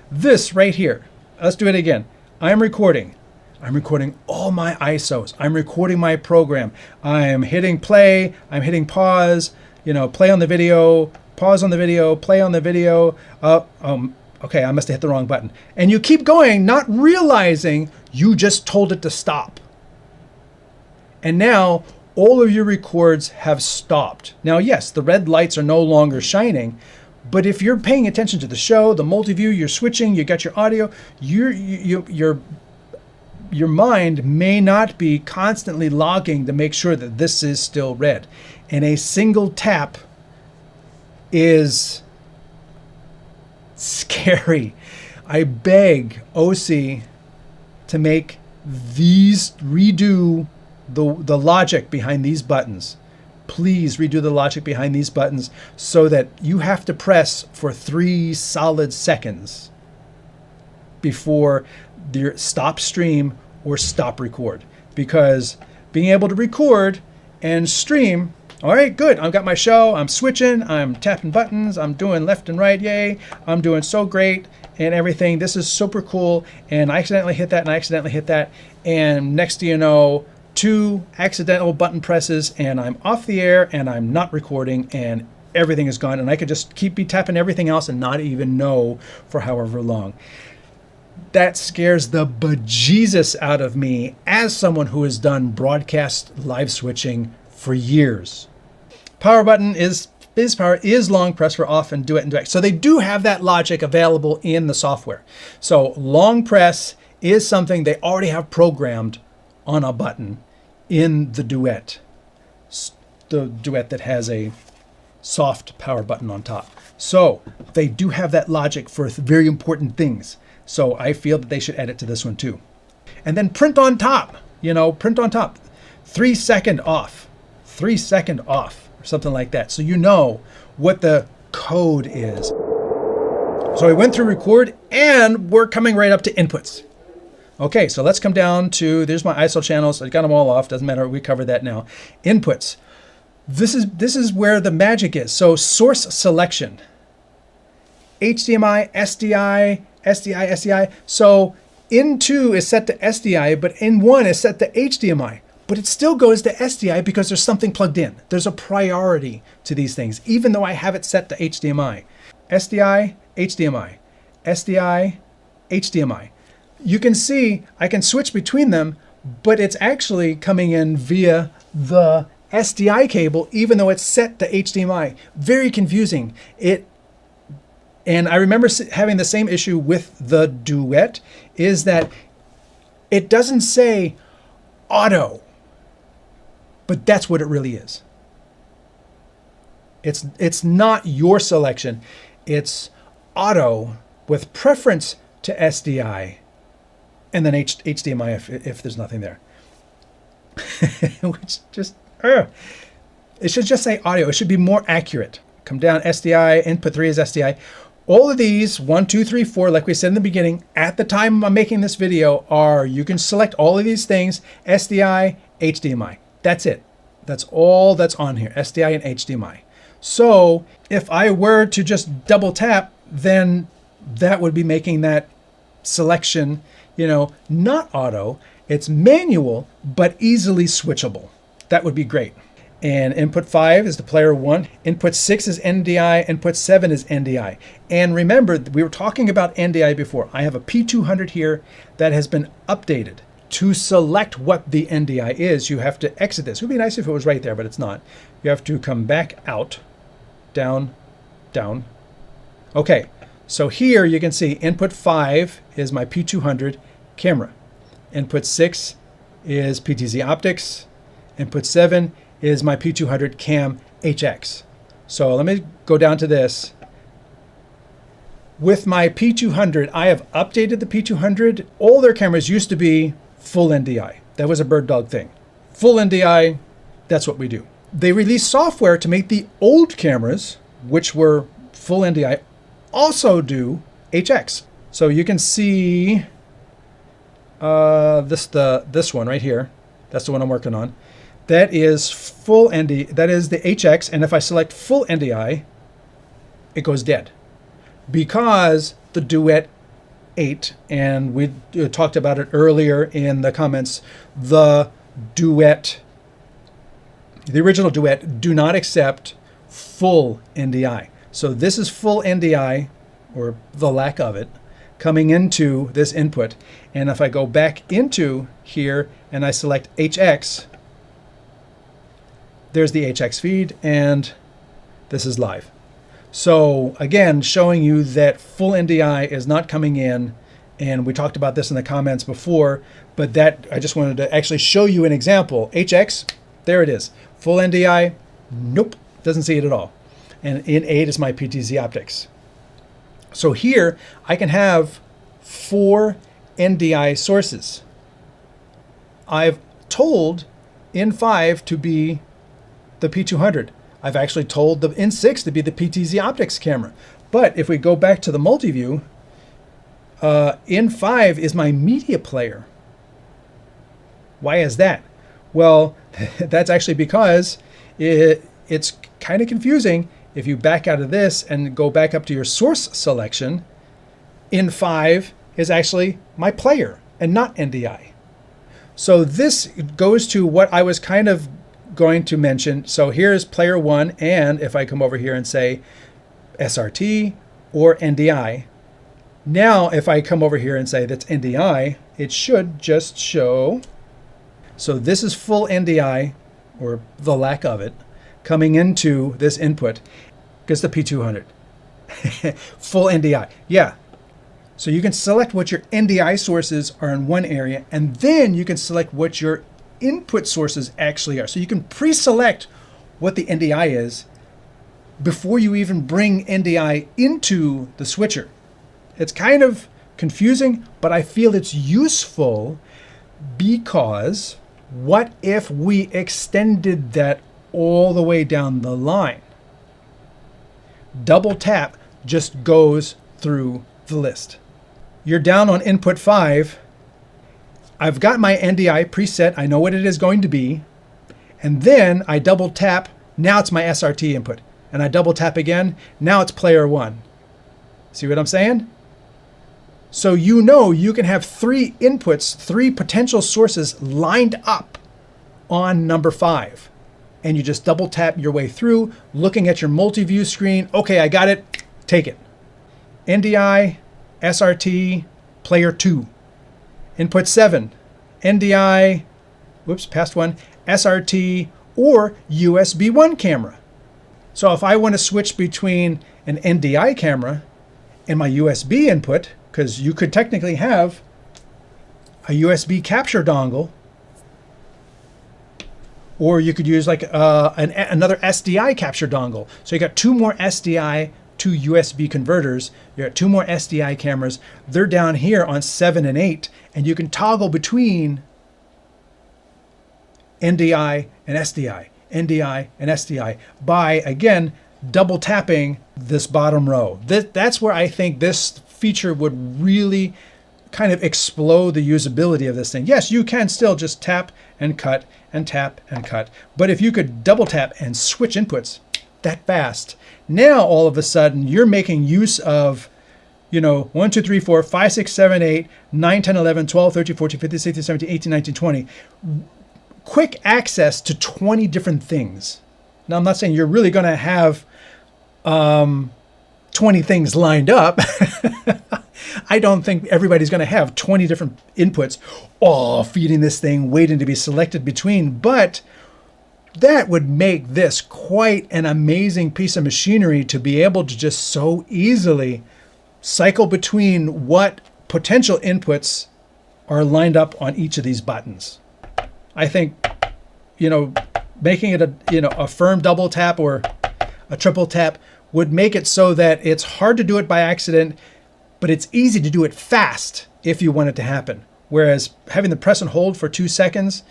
this right here, let's do it again. I'm recording all my ISOs. I'm recording my program. I'm hitting play. I'm hitting pause. Play on the video, pause on the video, play on the video. Okay, I must have hit the wrong button. And you keep going, not realizing you just told it to stop. And now all of your records have stopped. Now, yes, the red lights are no longer shining, but if you're paying attention to the show, the multi-view, you're switching, you got your audio, your mind may not be constantly logging to make sure that this is still red. And a single tap is scary. I beg Osee to make these, redo the logic behind these buttons. Please redo the logic behind these buttons so that you have to press for 3 solid seconds before your stop stream or stop record. Because being able to record and stream All right, good. I've got my show. I'm switching. I'm tapping buttons. I'm doing left and right. Yay. I'm doing so great and everything. This is super cool. And I accidentally hit that and I accidentally hit that. And next thing you know, 2 accidental button presses and I'm off the air and I'm not recording and everything is gone. And I could just keep tapping everything else and not even know for however long. That scares the bejesus out of me as someone who has done broadcast live switching for years. Power button is power is long press for off and duet and duet. So they do have that logic available in the software. So long press is something they already have programmed on a button in the Duet. The Duet that has a soft power button on top. So they do have that logic for very important things. So I feel that they should add it to this one too. And then print on top, print on top, 3 second off, 3 second off, or something like that. So you know what the code is. So we went through record and we're coming right up to inputs. Okay, so let's come down to, there's my ISO channels. I got them all off, doesn't matter, we covered that now. Inputs. This is where the magic is. So source selection. HDMI, SDI, SDI, SDI. So in 2 is set to SDI, but in 1 is set to HDMI. But it still goes to SDI because there's something plugged in. There's a priority to these things, even though I have it set to HDMI. SDI, HDMI, SDI, HDMI. You can see I can switch between them, but it's actually coming in via the SDI cable, even though it's set to HDMI. Very confusing. And I remember having the same issue with the Duet, is that it doesn't say auto, but that's what it really is. It's not your selection. It's auto with preference to SDI and then HDMI if there's nothing there. Which just, it should just say audio. It should be more accurate. Come down, SDI, input 3 is SDI. All of these, 1, 2, 3, 4, like we said in the beginning, at the time I'm making this video, you can select all of these things, SDI, HDMI. That's it. That's all that's on here, SDI and HDMI. So if I were to just double tap, then that would be making that selection, not auto. It's manual, but easily switchable. That would be great. And input 5 is the player 1. Input 6 is NDI. Input 7 is NDI. And remember, we were talking about NDI before. I have a P200 here that has been updated. To select what the NDI is, you have to exit this. It would be nice if it was right there, but it's not. You have to come back out, down, down. Okay, so here you can see input 5 is my P200 camera. Input 6 is PTZ optics. Input 7 is my P200 cam HX. So let me go down to this. With my P200, I have updated the P200. All their cameras used to be full NDI. That was a bird dog thing. Full NDI, that's what we do. They released software to make the old cameras, which were full NDI, also do HX. So you can see this one right here. That's the one I'm working on. That is full ND. That is the HX. And if I select full NDI, it goes dead because the Duet-8, and we talked about it earlier in the comments, the original Duet do not accept full NDI. So this is full NDI, or the lack of it, coming into this input. And if I go back into here and I select HX, there's the HX feed, and this is live. So again, showing you that full NDI is not coming in, and we talked about this in the comments before, but that I just wanted to actually show you an example. HX, there it is. Full NDI, nope, doesn't see it at all. And in 8 is my PTZ optics. So here I can have 4 NDI sources. I've told in 5 to be the P200. I've actually told the in 6 to be the PTZ optics camera. But if we go back to the multi-view, in 5 is my media player. Why is that? Well, that's actually because It's kind of confusing if you back out of this and go back up to your source selection. In 5 is actually my player and not NDI. So this goes to what I was kind of going to mention. So here's player 1, and if I come over here and say SRT or NDI, now if I come over here and say that's NDI, it should just show. So this is full NDI, or the lack of it, coming into this input. Gets the P200. Full NDI. Yeah. So you can select what your NDI sources are in one area, and then you can select what your input sources actually are. So you can pre-select what the NDI is before you even bring NDI into the switcher. It's kind of confusing, but I feel it's useful because what if we extended that all the way down the line? Double tap just goes through the list. You're down on input 5. I've got my NDI preset. I know what it is going to be. And then I double tap. Now it's my SRT input. And I double tap again. Now it's player 1. See what I'm saying? So you know you can have 3 inputs, 3 potential sources lined up on number 5. And you just double tap your way through, looking at your multi-view screen. Okay, I got it. Take it. NDI, SRT, player 2. Input 7, NDI, whoops, past one, SRT, or USB 1 camera. So if I want to switch between an NDI camera and my USB input, because you could technically have a USB capture dongle, or you could use like another SDI capture dongle. So you got 2 more SDI to USB converters. You got 2 more SDI cameras. They're down here on 7 and 8, and you can toggle between NDI and SDI, NDI and SDI by, again, double tapping this bottom row. That's where I think this feature would really kind of explode the usability of this thing. Yes, you can still just tap and cut and tap and cut, but if you could double tap and switch inputs that fast, now all of a sudden you're making use of, 1, 2, 3, 4, 5, 6, 7, 8, 9, 10, 11, 12, 13, 14, 15, 16, 17, 18, 19, 20. Quick access to 20 different things. Now, I'm not saying you're really going to have 20 things lined up. I don't think everybody's going to have 20 different inputs, all feeding this thing, waiting to be selected between. But that would make this quite an amazing piece of machinery to be able to just so easily cycle between what potential inputs are lined up on each of these buttons. I think, making it a firm double tap or a triple tap would make it so that it's hard to do it by accident, but it's easy to do it fast if you want it to happen. Whereas having the press and hold for 2 seconds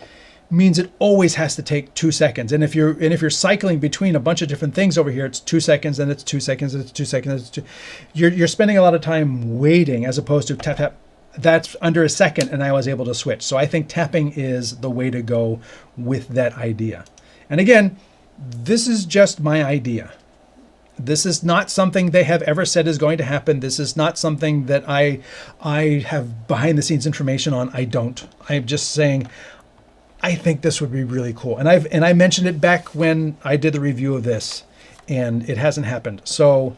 means it always has to take 2 seconds. And if you're cycling between a bunch of different things over here, it's 2 seconds, and it's 2 seconds, and it's 2 seconds. You're spending a lot of time waiting as opposed to tap, tap. That's under a second, and I was able to switch. So I think tapping is the way to go with that idea. And again, this is just my idea. This is not something they have ever said is going to happen. This is not something that I have behind the scenes information on. I don't. I'm just saying I think this would be really cool. And I mentioned it back when I did the review of this, and it hasn't happened. So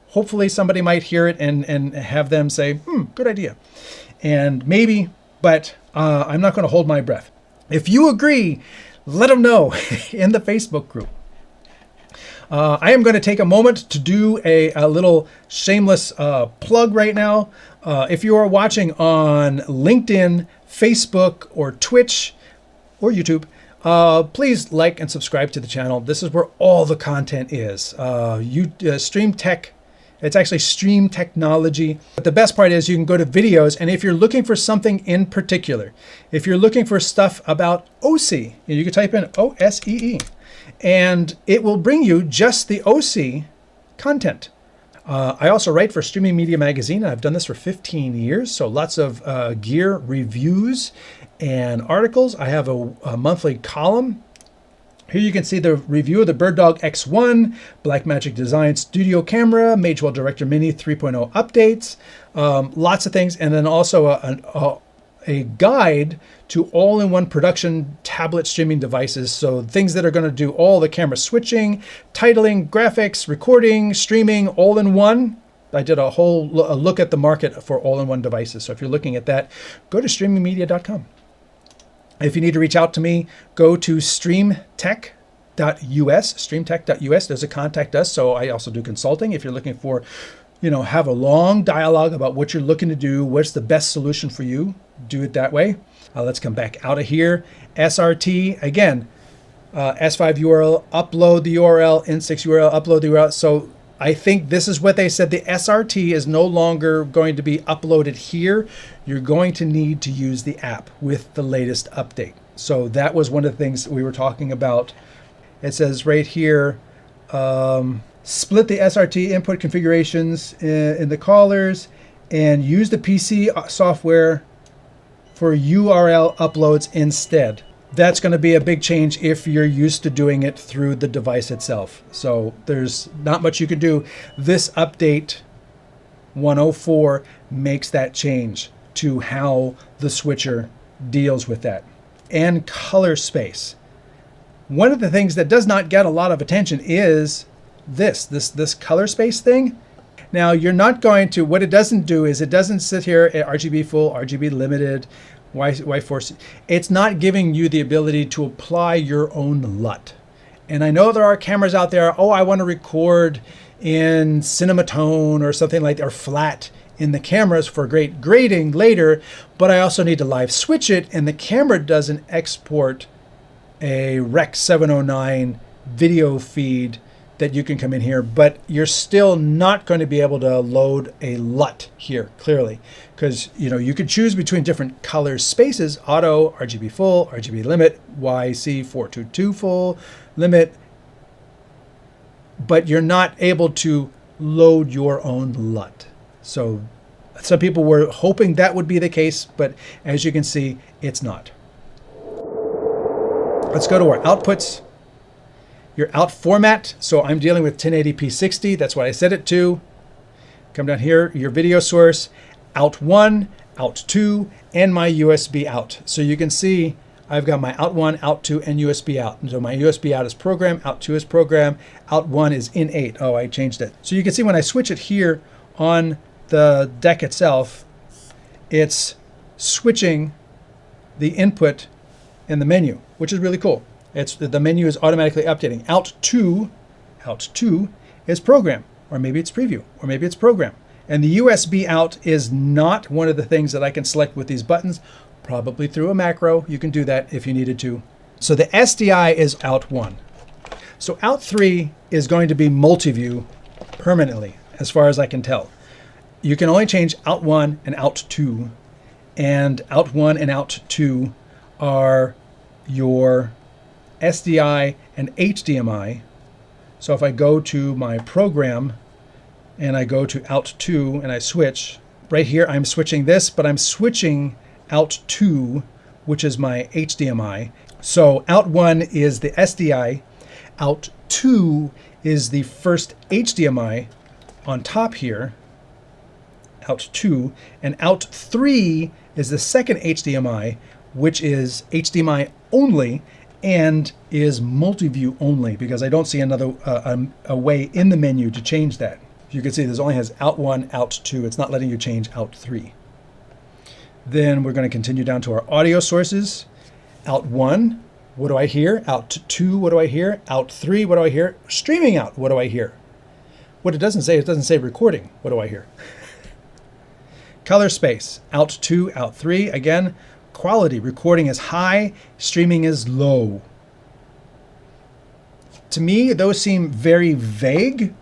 hopefully somebody might hear it and have them say, good idea. And maybe, but I'm not going to hold my breath. If you agree, let them know in the Facebook group. I am going to take a moment to do a little shameless plug right now. If you are watching on LinkedIn, Facebook, or Twitch, or YouTube, please like and subscribe to the channel. This is where all the content is. Stream Tech, it's actually Stream Technology. But the best part is you can go to videos, and if you're looking for something in particular, if you're looking for stuff about Osee, you can type in OSEE. And it will bring you just the Osee content. I also write for Streaming Media Magazine. I've done this for 15 years, so lots of gear reviews and articles. I have a monthly column Here you can see the review of the BirdDog X1, Blackmagic Design Studio Camera, Magewell Director Mini 3.0 updates, lots of things, and then also a guide to all-in-one production tablet streaming devices. So things that are going to do all the camera switching, titling, graphics, recording, streaming, all in one. I did a whole look at the market for all-in-one devices. So if you're looking at that, go to streamingmedia.com. If you need to reach out to me, go to streamtech.us, streamtech.us. There's a contact us. So I also do consulting. If you're looking for, have a long dialogue about what you're looking to do, what's the best solution for you, do it that way. Let's come back out of here. SRT, again, S5 URL, upload the URL, N6 URL, upload the URL. So I think this is what they said. The SRT is no longer going to be uploaded here. You're going to need to use the app with the latest update. So that was one of the things we were talking about. It says right here, split the SRT input configurations in the callers and use the PC software for URL uploads instead. That's going to be a big change if you're used to doing it through the device itself. So there's not much you can do. This update 104 makes that change to how the switcher deals with that. And color space. One of the things that does not get a lot of attention is this color space thing. Now you're not going to, what it doesn't do is it doesn't sit here at RGB full, RGB limited, Y4C. It's not giving you the ability to apply your own LUT. And I know there are cameras out there, I want to record in Cinematone or something like that, or flat in the cameras for great grading later, but I also need to live switch it, and the camera doesn't export a Rec 709 video feed that you can come in here, but you're still not going to be able to load a LUT here, clearly, because you could choose between different color spaces: auto, RGB full, RGB limit, YC422 full, limit, but you're not able to load your own LUT. So some people were hoping that would be the case, but as you can see, it's not. Let's go to our outputs. Your out format, so I'm dealing with 1080p 60, that's what I set it to. Come down here, your video source, out 1, out 2, and my USB out. So you can see I've got my out 1, out 2, and USB out. And so my USB out is program, out 2 is program, out 1 is in 8. Oh, I changed it. So you can see when I switch it here on the deck itself, it's switching the input in the menu, which is really cool. The menu is automatically updating. Out 2 is program, or maybe it's preview, or maybe it's program. And the USB out is not one of the things that I can select with these buttons. Probably through a macro, you can do that if you needed to. So the SDI is out 1. So out 3 is going to be multi-view permanently, as far as I can tell. You can only change out 1 and out 2. And out 1 and out 2 are your SDI and HDMI. So if I go to my program and I go to out 2 and I switch, right here I'm switching this, but I'm switching out 2, which is my HDMI. So out 1 is the SDI, out 2 is the first HDMI on top here, out 2, and out 3 is the second HDMI, which is HDMI only and is multi-view only, because I don't see another a way in the menu to change that. You can see this only has out 1, out 2. It's not letting you change out 3. Then we're going to continue down to our audio sources. Out 1, what do I hear? Out 2, what do I hear? Out 3, what do I hear? Streaming out, what do I hear? What it doesn't say recording. What do I hear? Color space, out 2, out 3. Again, quality, recording is high, streaming is low. To me, those seem very vague.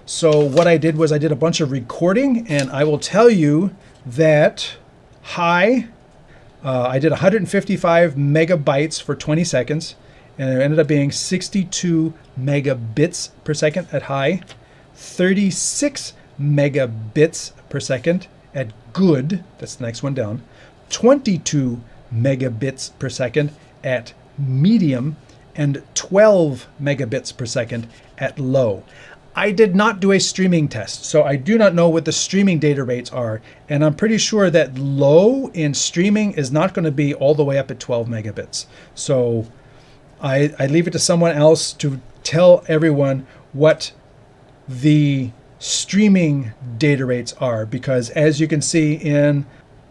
So what I did was I did a bunch of recording, and I will tell you that high, I did 155 megabytes for 20 seconds, and it ended up being 62 megabits per second at high, 36 megabits per second at good, that's the next one down, 22 megabits per second at medium, and 12 megabits per second at low. I did not do a streaming test, so I do not know what the streaming data rates are, and I'm pretty sure that low in streaming is not going to be all the way up at 12 megabits. So I leave it to someone else to tell everyone what the streaming data rates are, because as you can see in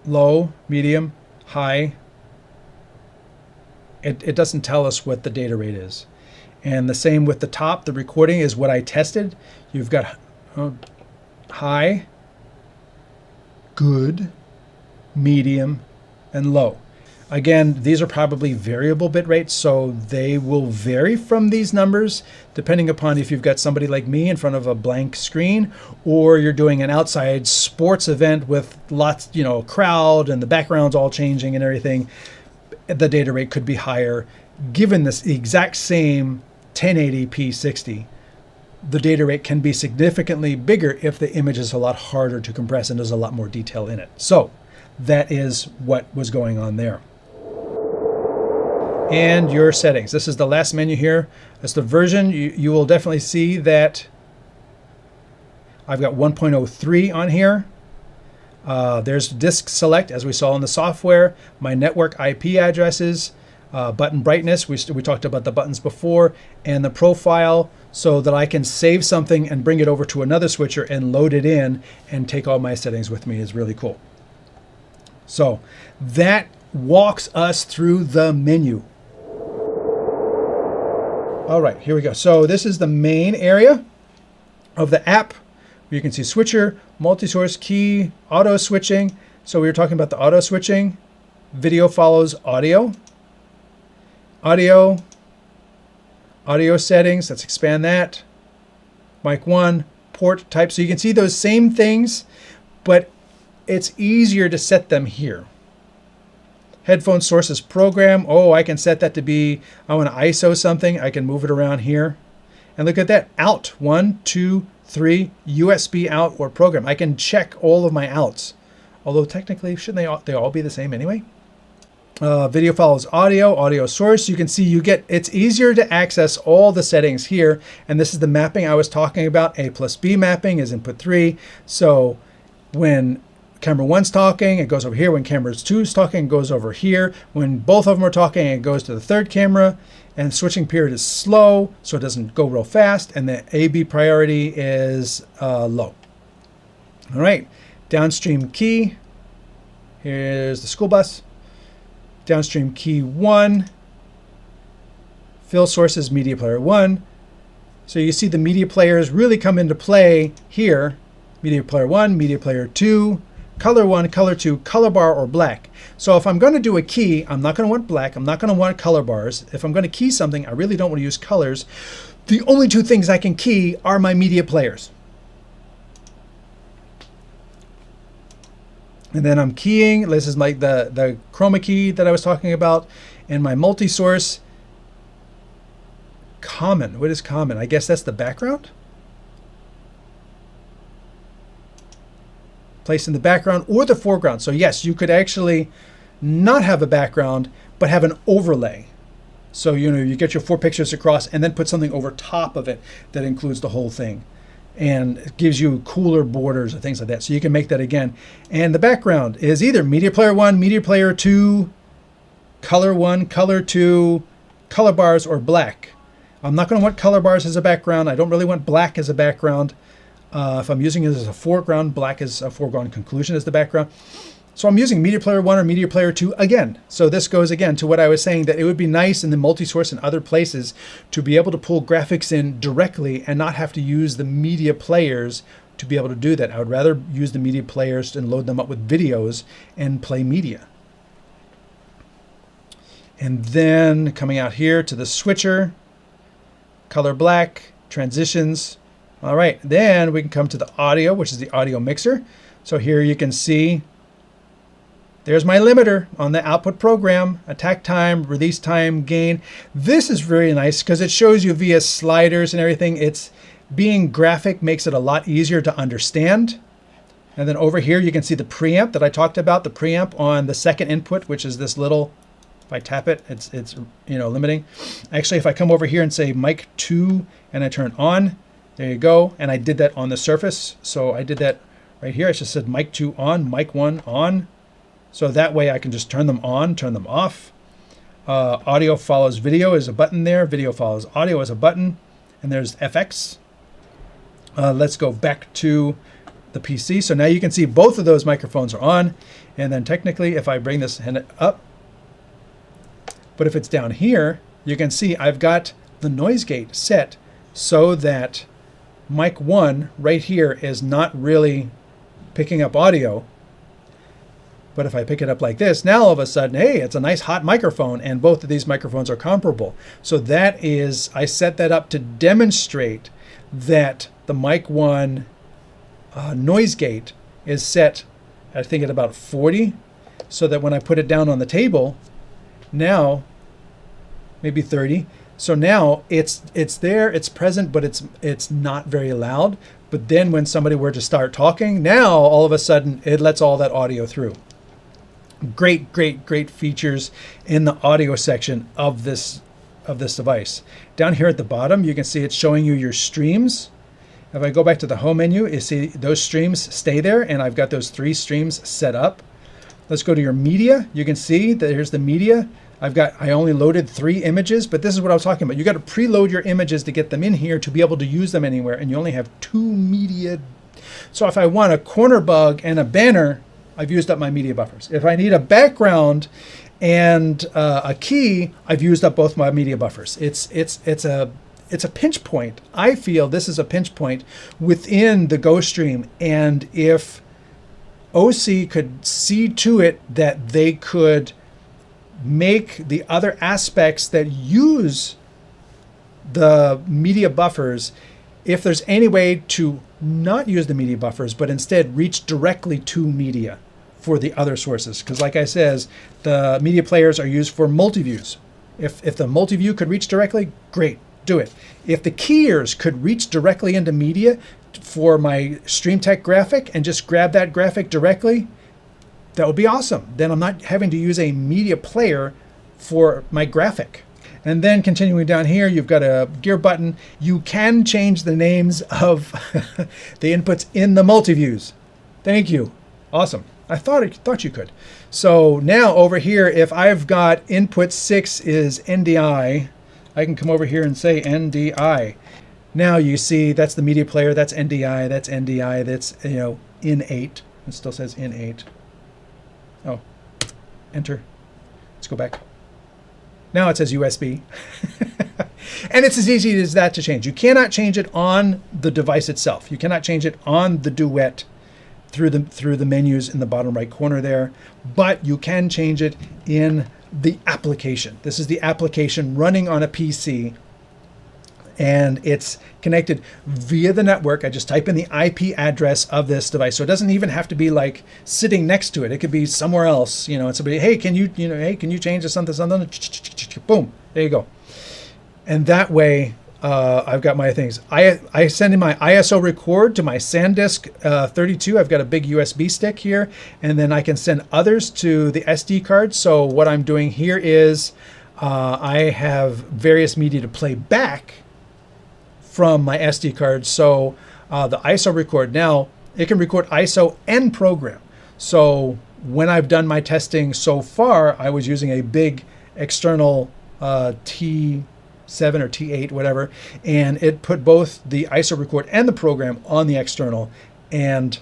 low, medium, high, it doesn't tell us what the data rate is. And the same with the top, the recording is what I tested. You've got high, good, medium, and low. Again, these are probably variable bit rates, so they will vary from these numbers depending upon if you've got somebody like me in front of a blank screen, or you're doing an outside sports event with lots, crowd and the background's all changing and everything. The data rate could be higher. Given this exact same 1080p 60, the data rate can be significantly bigger if the image is a lot harder to compress and there's a lot more detail in it. So that is what was going on there. And your settings. This is the last menu here. That's the version. You will definitely see that I've got 1.03 on here. There's disk select, as we saw in the software, my network IP addresses, button brightness, we talked about the buttons before, and the profile, so that I can save something and bring it over to another switcher and load it in and take all my settings with me is really cool. So that walks us through the menu. All right, here we go. So this is the main area of the app. You can see switcher, multi-source, key, auto switching. So we were talking about the auto switching. Video follows audio. Audio settings, let's expand that. Mic 1, port type. So you can see those same things, but it's easier to set them here. Headphone sources program. Oh, I can set that to be, I want to ISO something. I can move it around here. And look at that, out, 1, 2, 3, USB out or program. I can check all of my outs. Although technically, shouldn't they all be the same anyway? Video follows audio source. You can see it's easier to access all the settings here. And this is the mapping I was talking about. A+B mapping is input 3. So when camera 1's talking, it goes over here. When camera 2's talking, it goes over here. When both of them are talking, it goes to the third camera. And switching period is slow, so it doesn't go real fast. And the AB priority is low. All right, downstream key. Here's the school bus. Downstream key 1. Fill sources, media player 1. So you see the media players really come into play here. Media player 1, media player 2, color 1, color 2, color bar or black. So if I'm going to do a key, I'm not going to want black. I'm not going to want color bars. If I'm going to key something, I really don't want to use colors. The only two things I can key are my media players. And then I'm keying. This is like the chroma key that I was talking about. And my multi-source. Common. What is common? I guess that's the background. Place in the background or the foreground. So yes, you could actually not have a background, but have an overlay. So you get your 4 pictures across and then put something over top of it that includes the whole thing. And it gives you cooler borders or things like that. So you can make that again. And the background is either media player 1, media player 2, color 1, color 2, color bars, or black. I'm not going to want color bars as a background. I don't really want black as a background. If I'm using it as a foreground, black is a foreground conclusion as the background. So I'm using media player 1 or media player 2 again. So this goes again to what I was saying, that it would be nice in the multi-source and other places to be able to pull graphics in directly and not have to use the media players to be able to do that. I would rather use the media players and load them up with videos and play media. And then coming out here to the switcher, color black, transitions. All right, then we can come to the audio, which is the audio mixer. So here you can see there's my limiter on the output program, attack time, release time, gain. This is very nice because it shows you via sliders and everything. It's being graphic makes it a lot easier to understand. And then over here you can see the preamp that I talked about, the preamp on the second input, which is this little If I tap it, it's limiting. Actually, if I come over here and say mic 2 and I turn on, there you go. And I did that on the surface. So I did that right here. I just said mic 2 on, mic 1 on. So that way I can just turn them on, turn them off. Audio follows video is a button there. Video follows audio is a button. And there's FX. Let's go back to the PC. So now you can see both of those microphones are on. And then technically, if I bring this hand up, but if it's down here, you can see I've got the noise gate set so that mic 1 right here is not really picking up audio. But if I pick it up like this, now all of a sudden, hey, it's a nice hot microphone, and both of these microphones are comparable. So that is, I set that up to demonstrate that the mic 1 noise gate is set, I think, at about 40, so that when I put it down on the table, now, maybe 30. So now it's there, it's present, but it's not very loud. But then when somebody were to start talking, now all of a sudden it lets all that audio through. Great, great, great features in the audio section of this device. Down here at the bottom, you can see it's showing you your streams. If I go back to the home menu, you see those streams stay there, and I've got those 3 streams set up. Let's go to your media. You can see that here's the media. I only loaded 3 images, but this is what I was talking about. You got to preload your images to get them in here to be able to use them anywhere, and you only have 2 media. So if I want a corner bug and a banner, I've used up my media buffers. If I need a background and a key, I've used up both my media buffers. It's a pinch point. I feel this is a pinch point within the GoStream, and if Osee could see to it that they could make the other aspects that use the media buffers, if there's any way to not use the media buffers, but instead reach directly to media for the other sources. Because like I says, the media players are used for multi-views. If the multi-view could reach directly, great, do it. If the keyers could reach directly into media for my StreamTech graphic and just grab that graphic directly, that would be awesome. Then I'm not having to use a media player for my graphic. And then continuing down here, you've got a gear button. You can change the names of the inputs in the multi-views. Thank you. Awesome. I thought you could. So now over here, if I've got input 6 is NDI, I can come over here and say NDI. Now you see that's the media player, that's NDI, that's NDI, that's in 8. It still says in 8. Oh, enter. Let's go back. Now it says USB. And it's as easy as that to change. You cannot change it on the device itself. You cannot change it on the Duet through the menus in the bottom right corner there, but you can change it in the application. This is the application running on a PC, and it's connected via the network. I just type in the IP address of this device, so it doesn't even have to be like sitting next to it. It could be somewhere else. And somebody, hey, can you change to something? Boom, there you go. And that way, I've got my things. I send in my ISO record to my SanDisk 32. I've got a big USB stick here, and then I can send others to the SD card. So what I'm doing here is I have various media to play back from my SD card. So the ISO record now, it can record ISO and program. So when I've done my testing so far, I was using a big external T7 or T8, whatever, and it put both the ISO record and the program on the external, and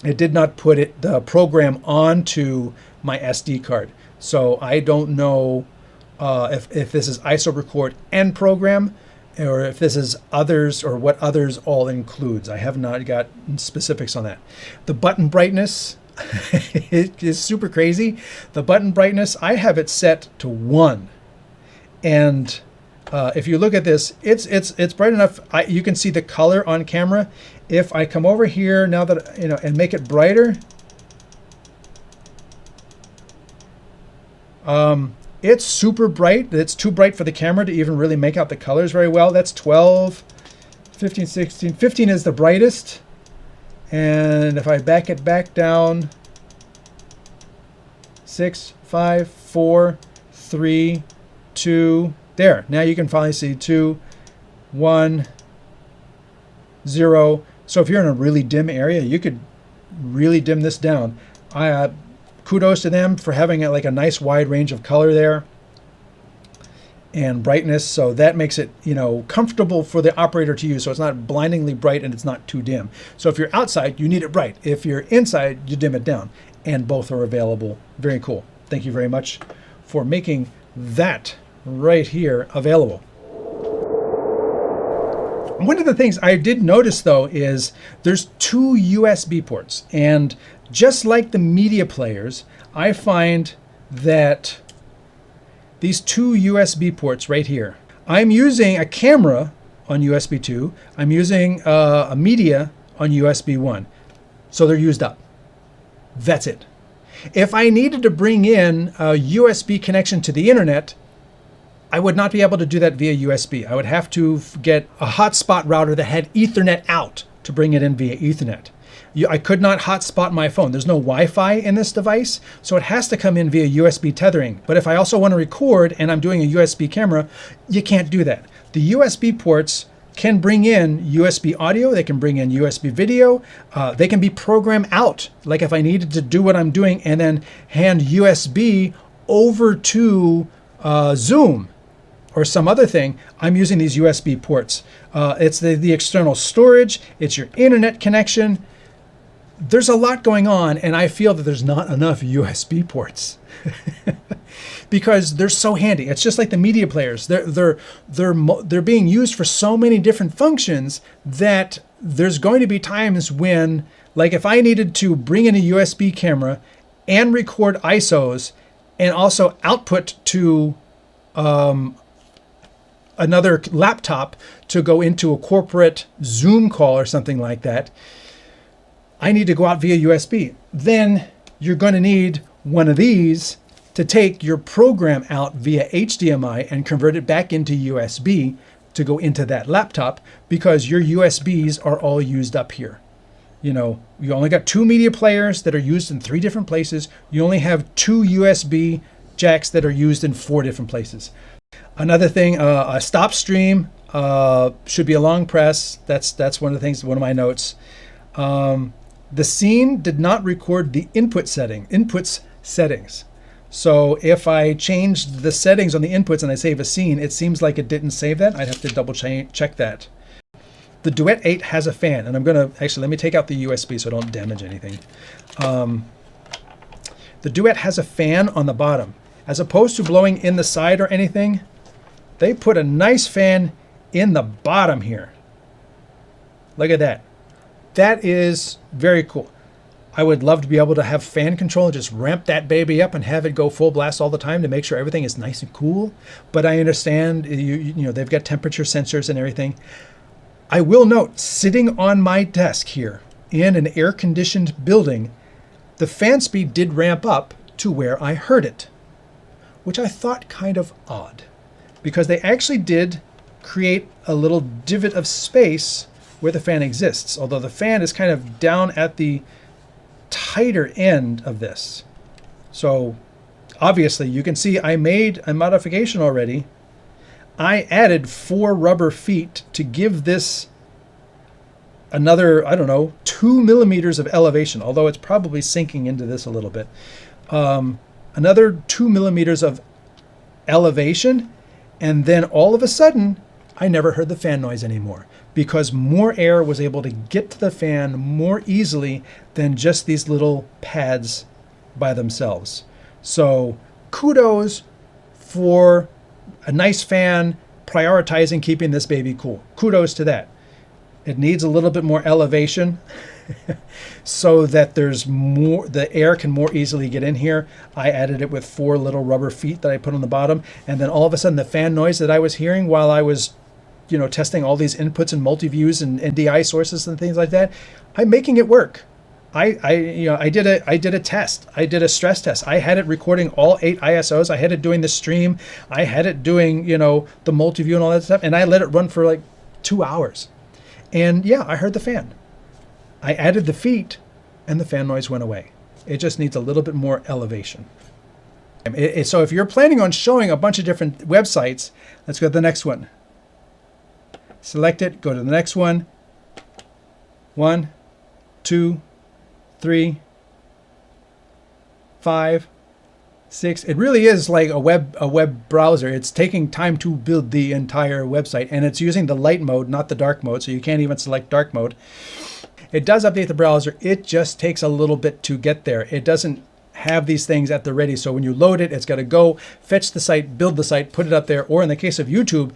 it did not put the program onto my SD card. So I don't know if this is ISO record and program, or if this is others, or what others all includes. I have not got specifics on that. The button brightness, it is super crazy. The button brightness, I have it set to 1. And if you look at this, it's bright enough. You can see the color on camera. If I come over here now that, and make it brighter, it's super bright. It's too bright for the camera to even really make out the colors very well. That's 12, 15, 16. 15 is the brightest. And if I back it back down, 6, 5, 4, 3, 2, there. Now you can finally see 2, 1, 0. So if you're in a really dim area, you could really dim this down. Kudos to them for having like a nice wide range of color there and brightness. So that makes it, comfortable for the operator to use. So it's not blindingly bright and it's not too dim. So if you're outside, you need it bright. If you're inside, you dim it down. And both are available. Very cool. Thank you very much for making that right here available. One of the things I did notice though is there's 2 USB ports, and just like the media players, I find that these 2 USB ports right here, I'm using a camera on USB 2, I'm using a media on USB 1, so they're used up. That's it. If I needed to bring in a USB connection to the internet, I would not be able to do that via USB. I would have to get a hotspot router that had Ethernet out to bring it in via Ethernet. I could not hotspot my phone. There's no Wi-Fi in this device, so it has to come in via USB tethering. But if I also want to record and I'm doing a USB camera, you can't do that. The USB ports can bring in USB audio, they can bring in USB video, they can be programmed out. Like if I needed to do what I'm doing and then hand USB over to Zoom or some other thing, I'm using these USB ports. It's the external storage, it's your internet connection. There's a lot going on, and I feel that there's not enough USB ports because they're so handy. It's just like the media players. They're being used for so many different functions that there's going to be times when, like if I needed to bring in a USB camera and record ISOs and also output to another laptop to go into a corporate Zoom call or something like that, I need to go out via USB. Then you're going to need one of these to take your program out via HDMI and convert it back into USB to go into that laptop, because your USBs are all used up here. You only got 2 media players that are used in 3 different places. You only have 2 USB jacks that are used in 4 different places. Another thing, a stop stream should be a long press. That's one of the things, one of my notes. The scene did not record the inputs settings. So if I changed the settings on the inputs and I save a scene, it seems like it didn't save that. I'd have to double check that. The Duet-8 has a fan, and I'm going to actually, let me take out the USB so I don't damage anything. The Duet has a fan on the bottom. As opposed to blowing in the side or anything, they put a nice fan in the bottom here. Look at that. That is very cool. I would love to be able to have fan control and just ramp that baby up and have it go full blast all the time to make sure everything is nice and cool. But I understand, they've got temperature sensors and everything. I will note, sitting on my desk here in an air-conditioned building, the fan speed did ramp up to where I heard it, which I thought kind of odd, because they actually did create a little divot of space where the fan exists, although the fan is kind of down at the tighter end of this. So obviously you can see I made a modification already. I added 4 rubber feet to give this another, 2 millimeters of elevation, although it's probably sinking into this a little bit. Another 2 millimeters of elevation, and then all of a sudden I never heard the fan noise anymore, because more air was able to get to the fan more easily than just these little pads by themselves. So kudos for a nice fan prioritizing keeping this baby cool. Kudos to that. It needs a little bit more elevation so that there's more, the air can more easily get in here. I added it with 4 little rubber feet that I put on the bottom, and then all of a sudden the fan noise that I was hearing while I was testing all these inputs and multi-views and NDI sources and things like that, I'm making it work. I did a test. I did a stress test. I had it recording all 8 ISOs. I had it doing the stream. I had it doing, the multi-view and all that stuff. And I let it run for like 2 hours. And yeah, I heard the fan. I added the feet and the fan noise went away. It just needs a little bit more elevation. So if you're planning on showing a bunch of different websites, let's go to the next one. Select it, go to the next one. 1, 2, 3, 5, 6. It really is like a web browser. It's taking time to build the entire website, and it's using the light mode, not the dark mode, so you can't even select dark mode. It does update the browser. It just takes a little bit to get there. It doesn't have these things at the ready. So when you load it, it's got to go fetch the site, build the site, put it up there, or in the case of YouTube,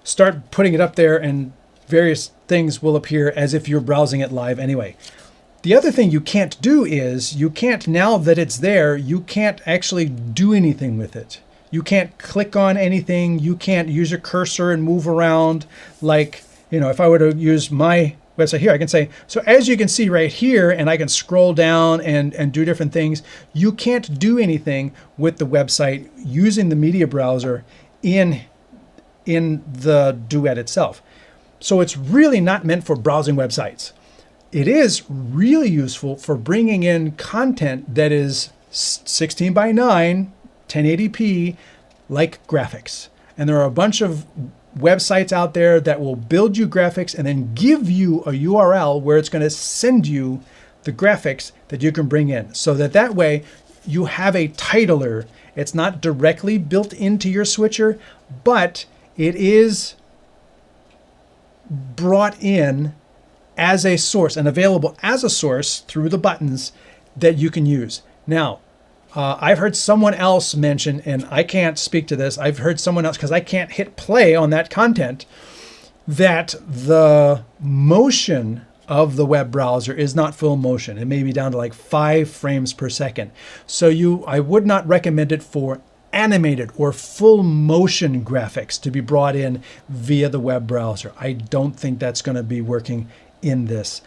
start putting it up there, and various things will appear as if you're browsing it live anyway. The other thing you can't do is you can't, now that it's there, you can't actually do anything with it. You can't click on anything. You can't use your cursor and move around. Like, if I were to use my website here, I can say, so as you can see right here, and I can scroll down and do different things. You can't do anything with the website using the media browser in the Duet itself. So it's really not meant for browsing websites. It is really useful for bringing in content that is 16 by 9, 1080p, like graphics. And there are a bunch of websites out there that will build you graphics and then give you a URL where it's going to send you the graphics that you can bring in. So that way you have a titler. It's not directly built into your switcher, but it is brought in as a source and available as a source through the buttons that you can use. Now, I've heard someone else mention, and I can't speak to this, I've heard someone else, because I can't hit play on that content, that the motion of the web browser is not full motion. It may be down to like 5 frames per second. So I would not recommend it for animated or full motion graphics to be brought in via the web browser. I don't think that's going to be working in this.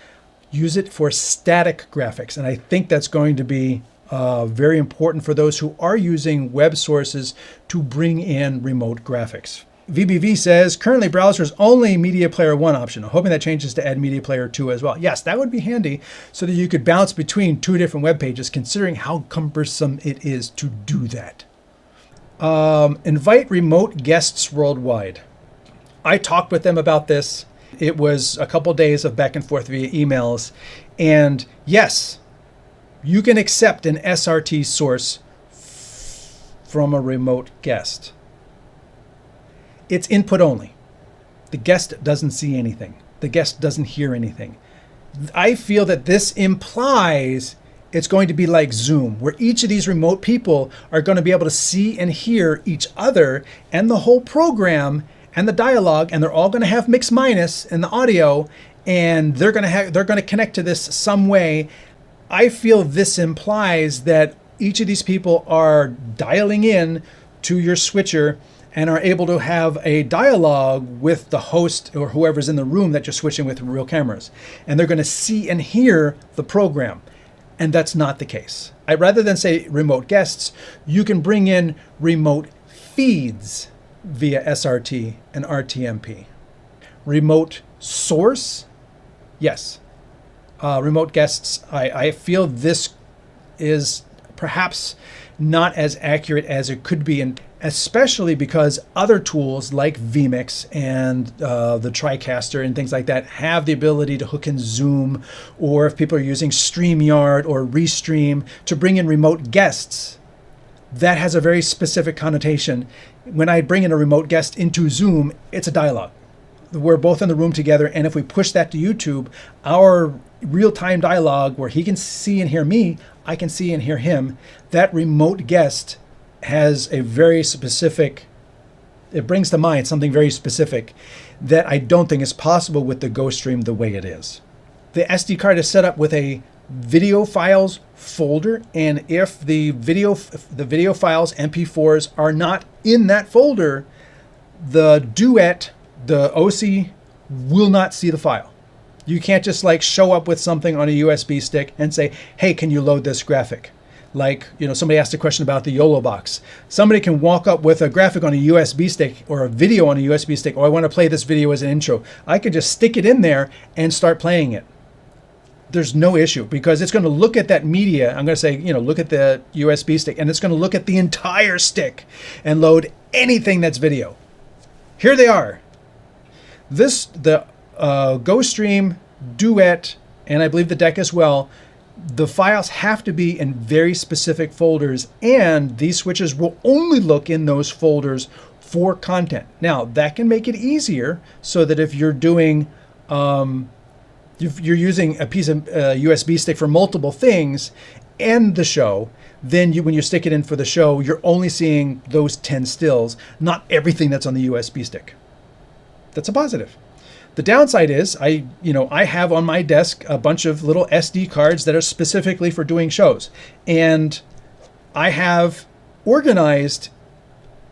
Use it for static graphics, and I think that's going to be very important for those who are using web sources to bring in remote graphics. VBV says, currently browsers only Media Player 1 option. I'm hoping that changes to add Media Player 2 as well. Yes, that would be handy so that you could bounce between 2 different web pages, considering how cumbersome it is to do that. Invite remote guests worldwide. I talked with them about this. It was a couple days of back and forth via emails. And yes, you can accept an SRT source from a remote guest. It's input only. The guest doesn't see anything. The guest doesn't hear anything. I feel that this implies it's going to be like Zoom, where each of these remote people are going to be able to see and hear each other and the whole program and the dialogue, and they're all going to have mix minus in the audio, and they're going to connect to this some way. I feel this implies that each of these people are dialing in to your switcher and are able to have a dialogue with the host or whoever's in the room that you're switching with real cameras. And they're going to see and hear the program. And that's not the case. Rather than say remote guests, you can bring in remote feeds via SRT and RTMP. Remote source, yes. Remote guests, I feel this is perhaps not as accurate as it could be, and especially because other tools like vMix and the TriCaster and things like that have the ability to hook in Zoom, or if people are using StreamYard or Restream to bring in remote guests, that has a very specific connotation. When I bring in a remote guest into Zoom, it's a dialogue. We're both in the room together, and if we push that to YouTube, our real-time dialogue where he can see and hear me, I can see and hear him, that remote guest has a very specific, it brings to mind something very specific that I don't think is possible with the GoStream the way it is. The SD card is set up with a video files folder, and if the video files, MP4s, are not in that folder, the Duet, the Osee, will not see the file. You can't just like show up with something on a USB stick and say, hey, can you load this graphic? Like, somebody asked a question about the YOLO box. Somebody can walk up with a graphic on a USB stick or a video on a USB stick, or I want to play this video as an intro. I could just stick it in there and start playing it. there's no issue because it's going to look at that media. I'm going to say, look at the USB stick, and it's going to look at the entire stick and load anything that's video. Here they are. The GoStream Duet, and I believe the deck as well, the files have to be in very specific folders, and these switches will only look in those folders for content. Now, that can make it easier so that if you're doing, if you're using a piece of USB stick for multiple things and the show, then when you stick it in for the show, you're only seeing those 10 stills, not everything that's on the USB stick. That's a positive. The downside is I have on my desk a bunch of little SD cards that are specifically for doing shows. And I have organized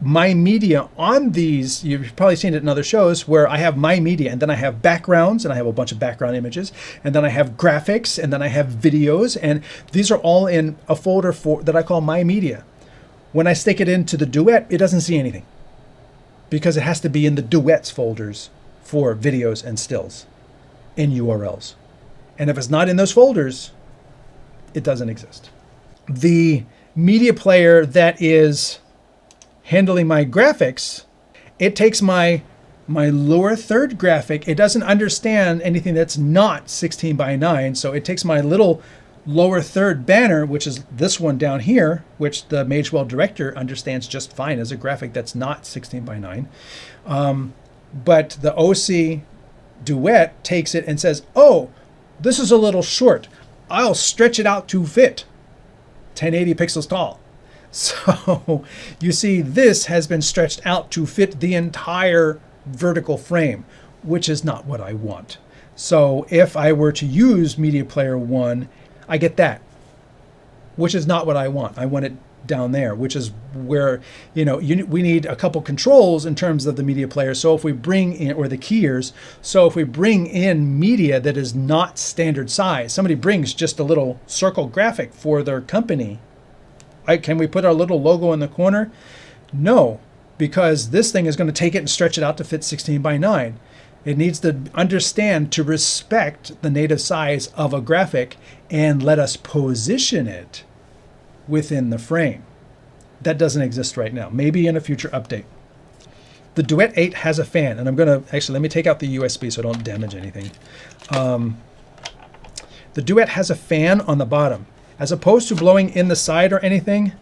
my media on these. You've probably seen it in other shows where I have my media, and then I have backgrounds, and I have a bunch of background images, and then I have graphics, and then I have videos, and these are all in a folder that I call my media. When I stick it into the Duet, it doesn't see anything because it has to be in the Duets folders for videos and stills in URLs. And if it's not in those folders, it doesn't exist. The media player that is handling my graphics, it takes my lower third graphic. It doesn't understand anything that's not 16 by 9. So it takes my little lower third banner, which is this one down here, which the Magewell director understands just fine as a graphic that's not 16 by 9. But the Osee Duet takes it and says, oh, this is a little short. I'll stretch it out to fit 1080 pixels tall. So you see, this has been stretched out to fit the entire vertical frame, which is not what I want. So if I were to use Media Player 1, I get that, which is not what I want. I want it down there, which is where, we need a couple controls in terms of the media player. So if we bring in, or the keyers, so if we bring in media that is not standard size, somebody brings just a little circle graphic for their company, can we put our little logo in the corner? No, because this thing is going to take it and stretch it out to fit 16 by 9. It needs to understand to respect the native size of a graphic and let us position it within the frame. That doesn't exist right now. Maybe in a future update. The Duet-8 has a fan, and I'm going to actually, let me take out the USB so I don't damage anything. The Duet has a fan on the bottom. As opposed to blowing in the side or anything,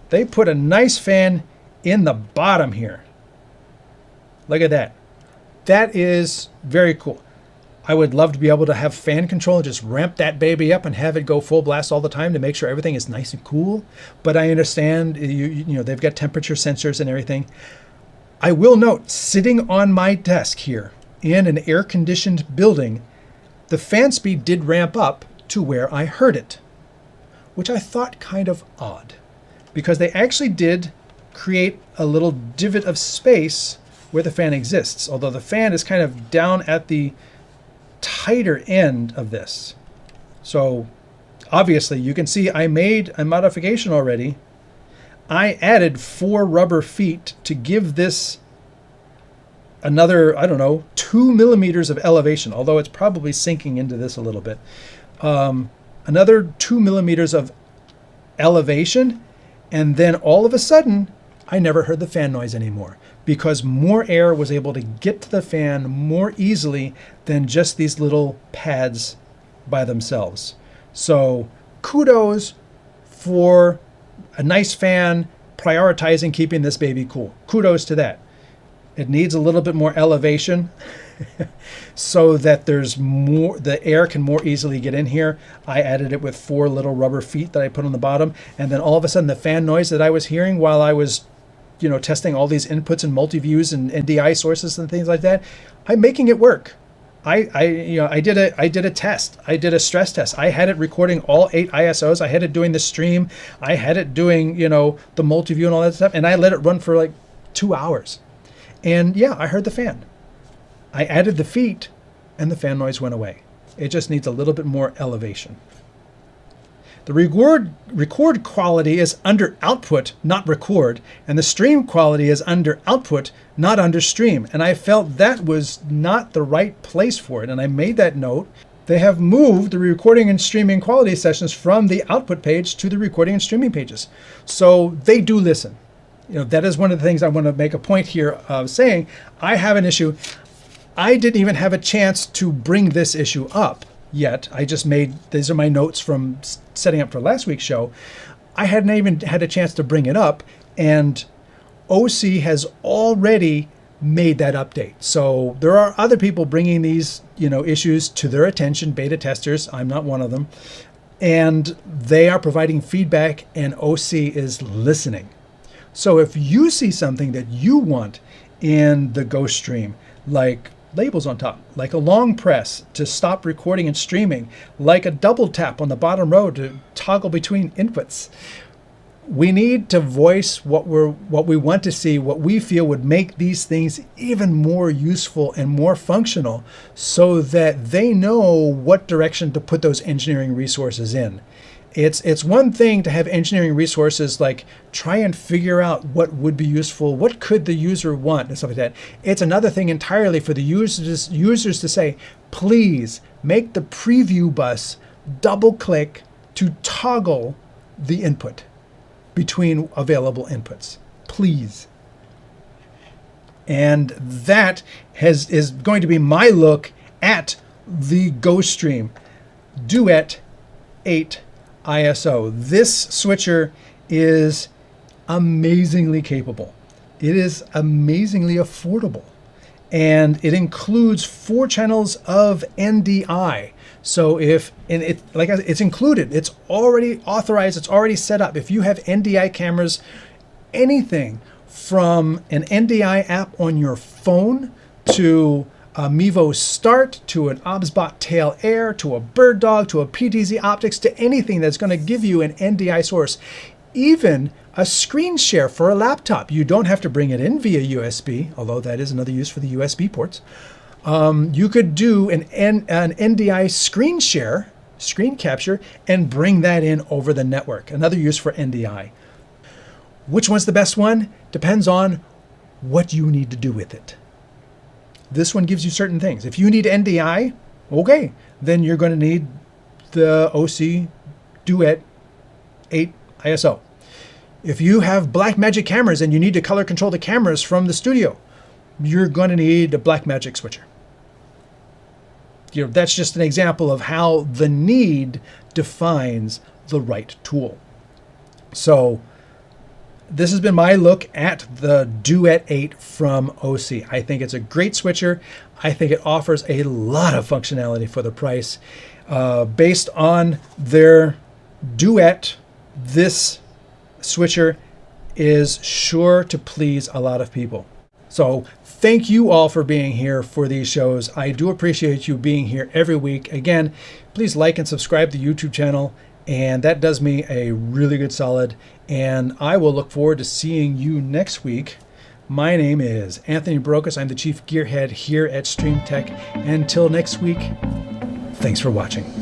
they put a nice fan in the bottom here. Look at that. That is very cool. I would love to be able to have fan control and just ramp that baby up and have it go full blast all the time to make sure everything is nice and cool. But I understand, they've got temperature sensors and everything. I will note, sitting on my desk here in an air-conditioned building, the fan speed did ramp up to where I heard it, which I thought kind of odd, because they actually did create a little divot of space where the fan exists, although the fan is kind of down at the tighter end of this. So obviously you can see I made a modification already. I added 4 rubber feet to give this another, 2 millimeters of elevation, although it's probably sinking into this a little bit. Another 2 millimeters of elevation, and then all of a sudden I never heard the fan noise anymore, because more air was able to get to the fan more easily than just these little pads by themselves. So kudos for a nice fan prioritizing keeping this baby cool. Kudos to that. It needs a little bit more elevation so that there's more, the air can more easily get in here. I added it with 4 little rubber feet that I put on the bottom, and then all of a sudden the fan noise that I was hearing while I was testing all these inputs and multi-views and NDI sources and things like that, I'm making it work. I did a test. I did a stress test. I had it recording all 8 ISOs. I had it doing the stream. I had it doing, the multi-view and all that stuff. And I let it run for like 2 hours. And yeah, I heard the fan. I added the feet and the fan noise went away. It just needs a little bit more elevation. The record quality is under output, not record, and the stream quality is under output, not under stream. And I felt that was not the right place for it. And I made that note they have moved the recording and streaming quality sessions from the output page to the recording and streaming pages. So they do listen. That is one of the things I want to make a point here of saying. I have an issue. I didn't even have a chance to bring this issue up yet. I just these are my notes from setting up for last week's show. I hadn't even had a chance to bring it up, and Osee has already made that update. So there are other people bringing these, issues to their attention, beta testers. I'm not one of them. And they are providing feedback, and Osee is listening. So if you see something that you want in the GoStream, like labels on top, like a long press to stop recording and streaming, like a double tap on the bottom row to toggle between inputs, we need to voice what we want to see, what we feel would make these things even more useful and more functional, so that they know what direction to put those engineering resources in. It's one thing to have engineering resources like try and figure out what would be useful, what could the user want, and stuff like that. It's another thing entirely for the users to say, please make the preview bus double click to toggle the input between available inputs, please. And that is going to be my look at the GoStream Duet-8 ISO. This switcher is amazingly capable. It is amazingly affordable. And it includes 4 channels of NDI. So it's included, it's already authorized, it's already set up. If you have NDI cameras, anything from an NDI app on your phone to a Mevo Start, to an OBSBot Tail Air, to a Bird Dog, to a PTZ Optics, to anything that's going to give you an NDI source, even a screen share for a laptop. You don't have to bring it in via USB, although that is another use for the USB ports. You could do an NDI screen share, screen capture, and bring that in over the network. Another use for NDI. Which one's the best one? Depends on what you need to do with it. This one gives you certain things. If you need NDI, okay, then you're going to need the Osee Duet-8 ISO. If you have Blackmagic cameras and you need to color control the cameras from the studio, you're going to need a Blackmagic switcher. That's just an example of how the need defines the right tool. So this has been my look at the Duet-8 from Osee. I think it's a great switcher. I think it offers a lot of functionality for the price. Based on their Duet, this switcher is sure to please a lot of people. So thank you all for being here for these shows. I do appreciate you being here every week. Again, please like and subscribe to the YouTube channel, and that does me a really good solid. And I will look forward to seeing you next week. My name is Anthony Brokus. I'm the Chief Gearhead here at Stream Tech. Until next week, thanks for watching.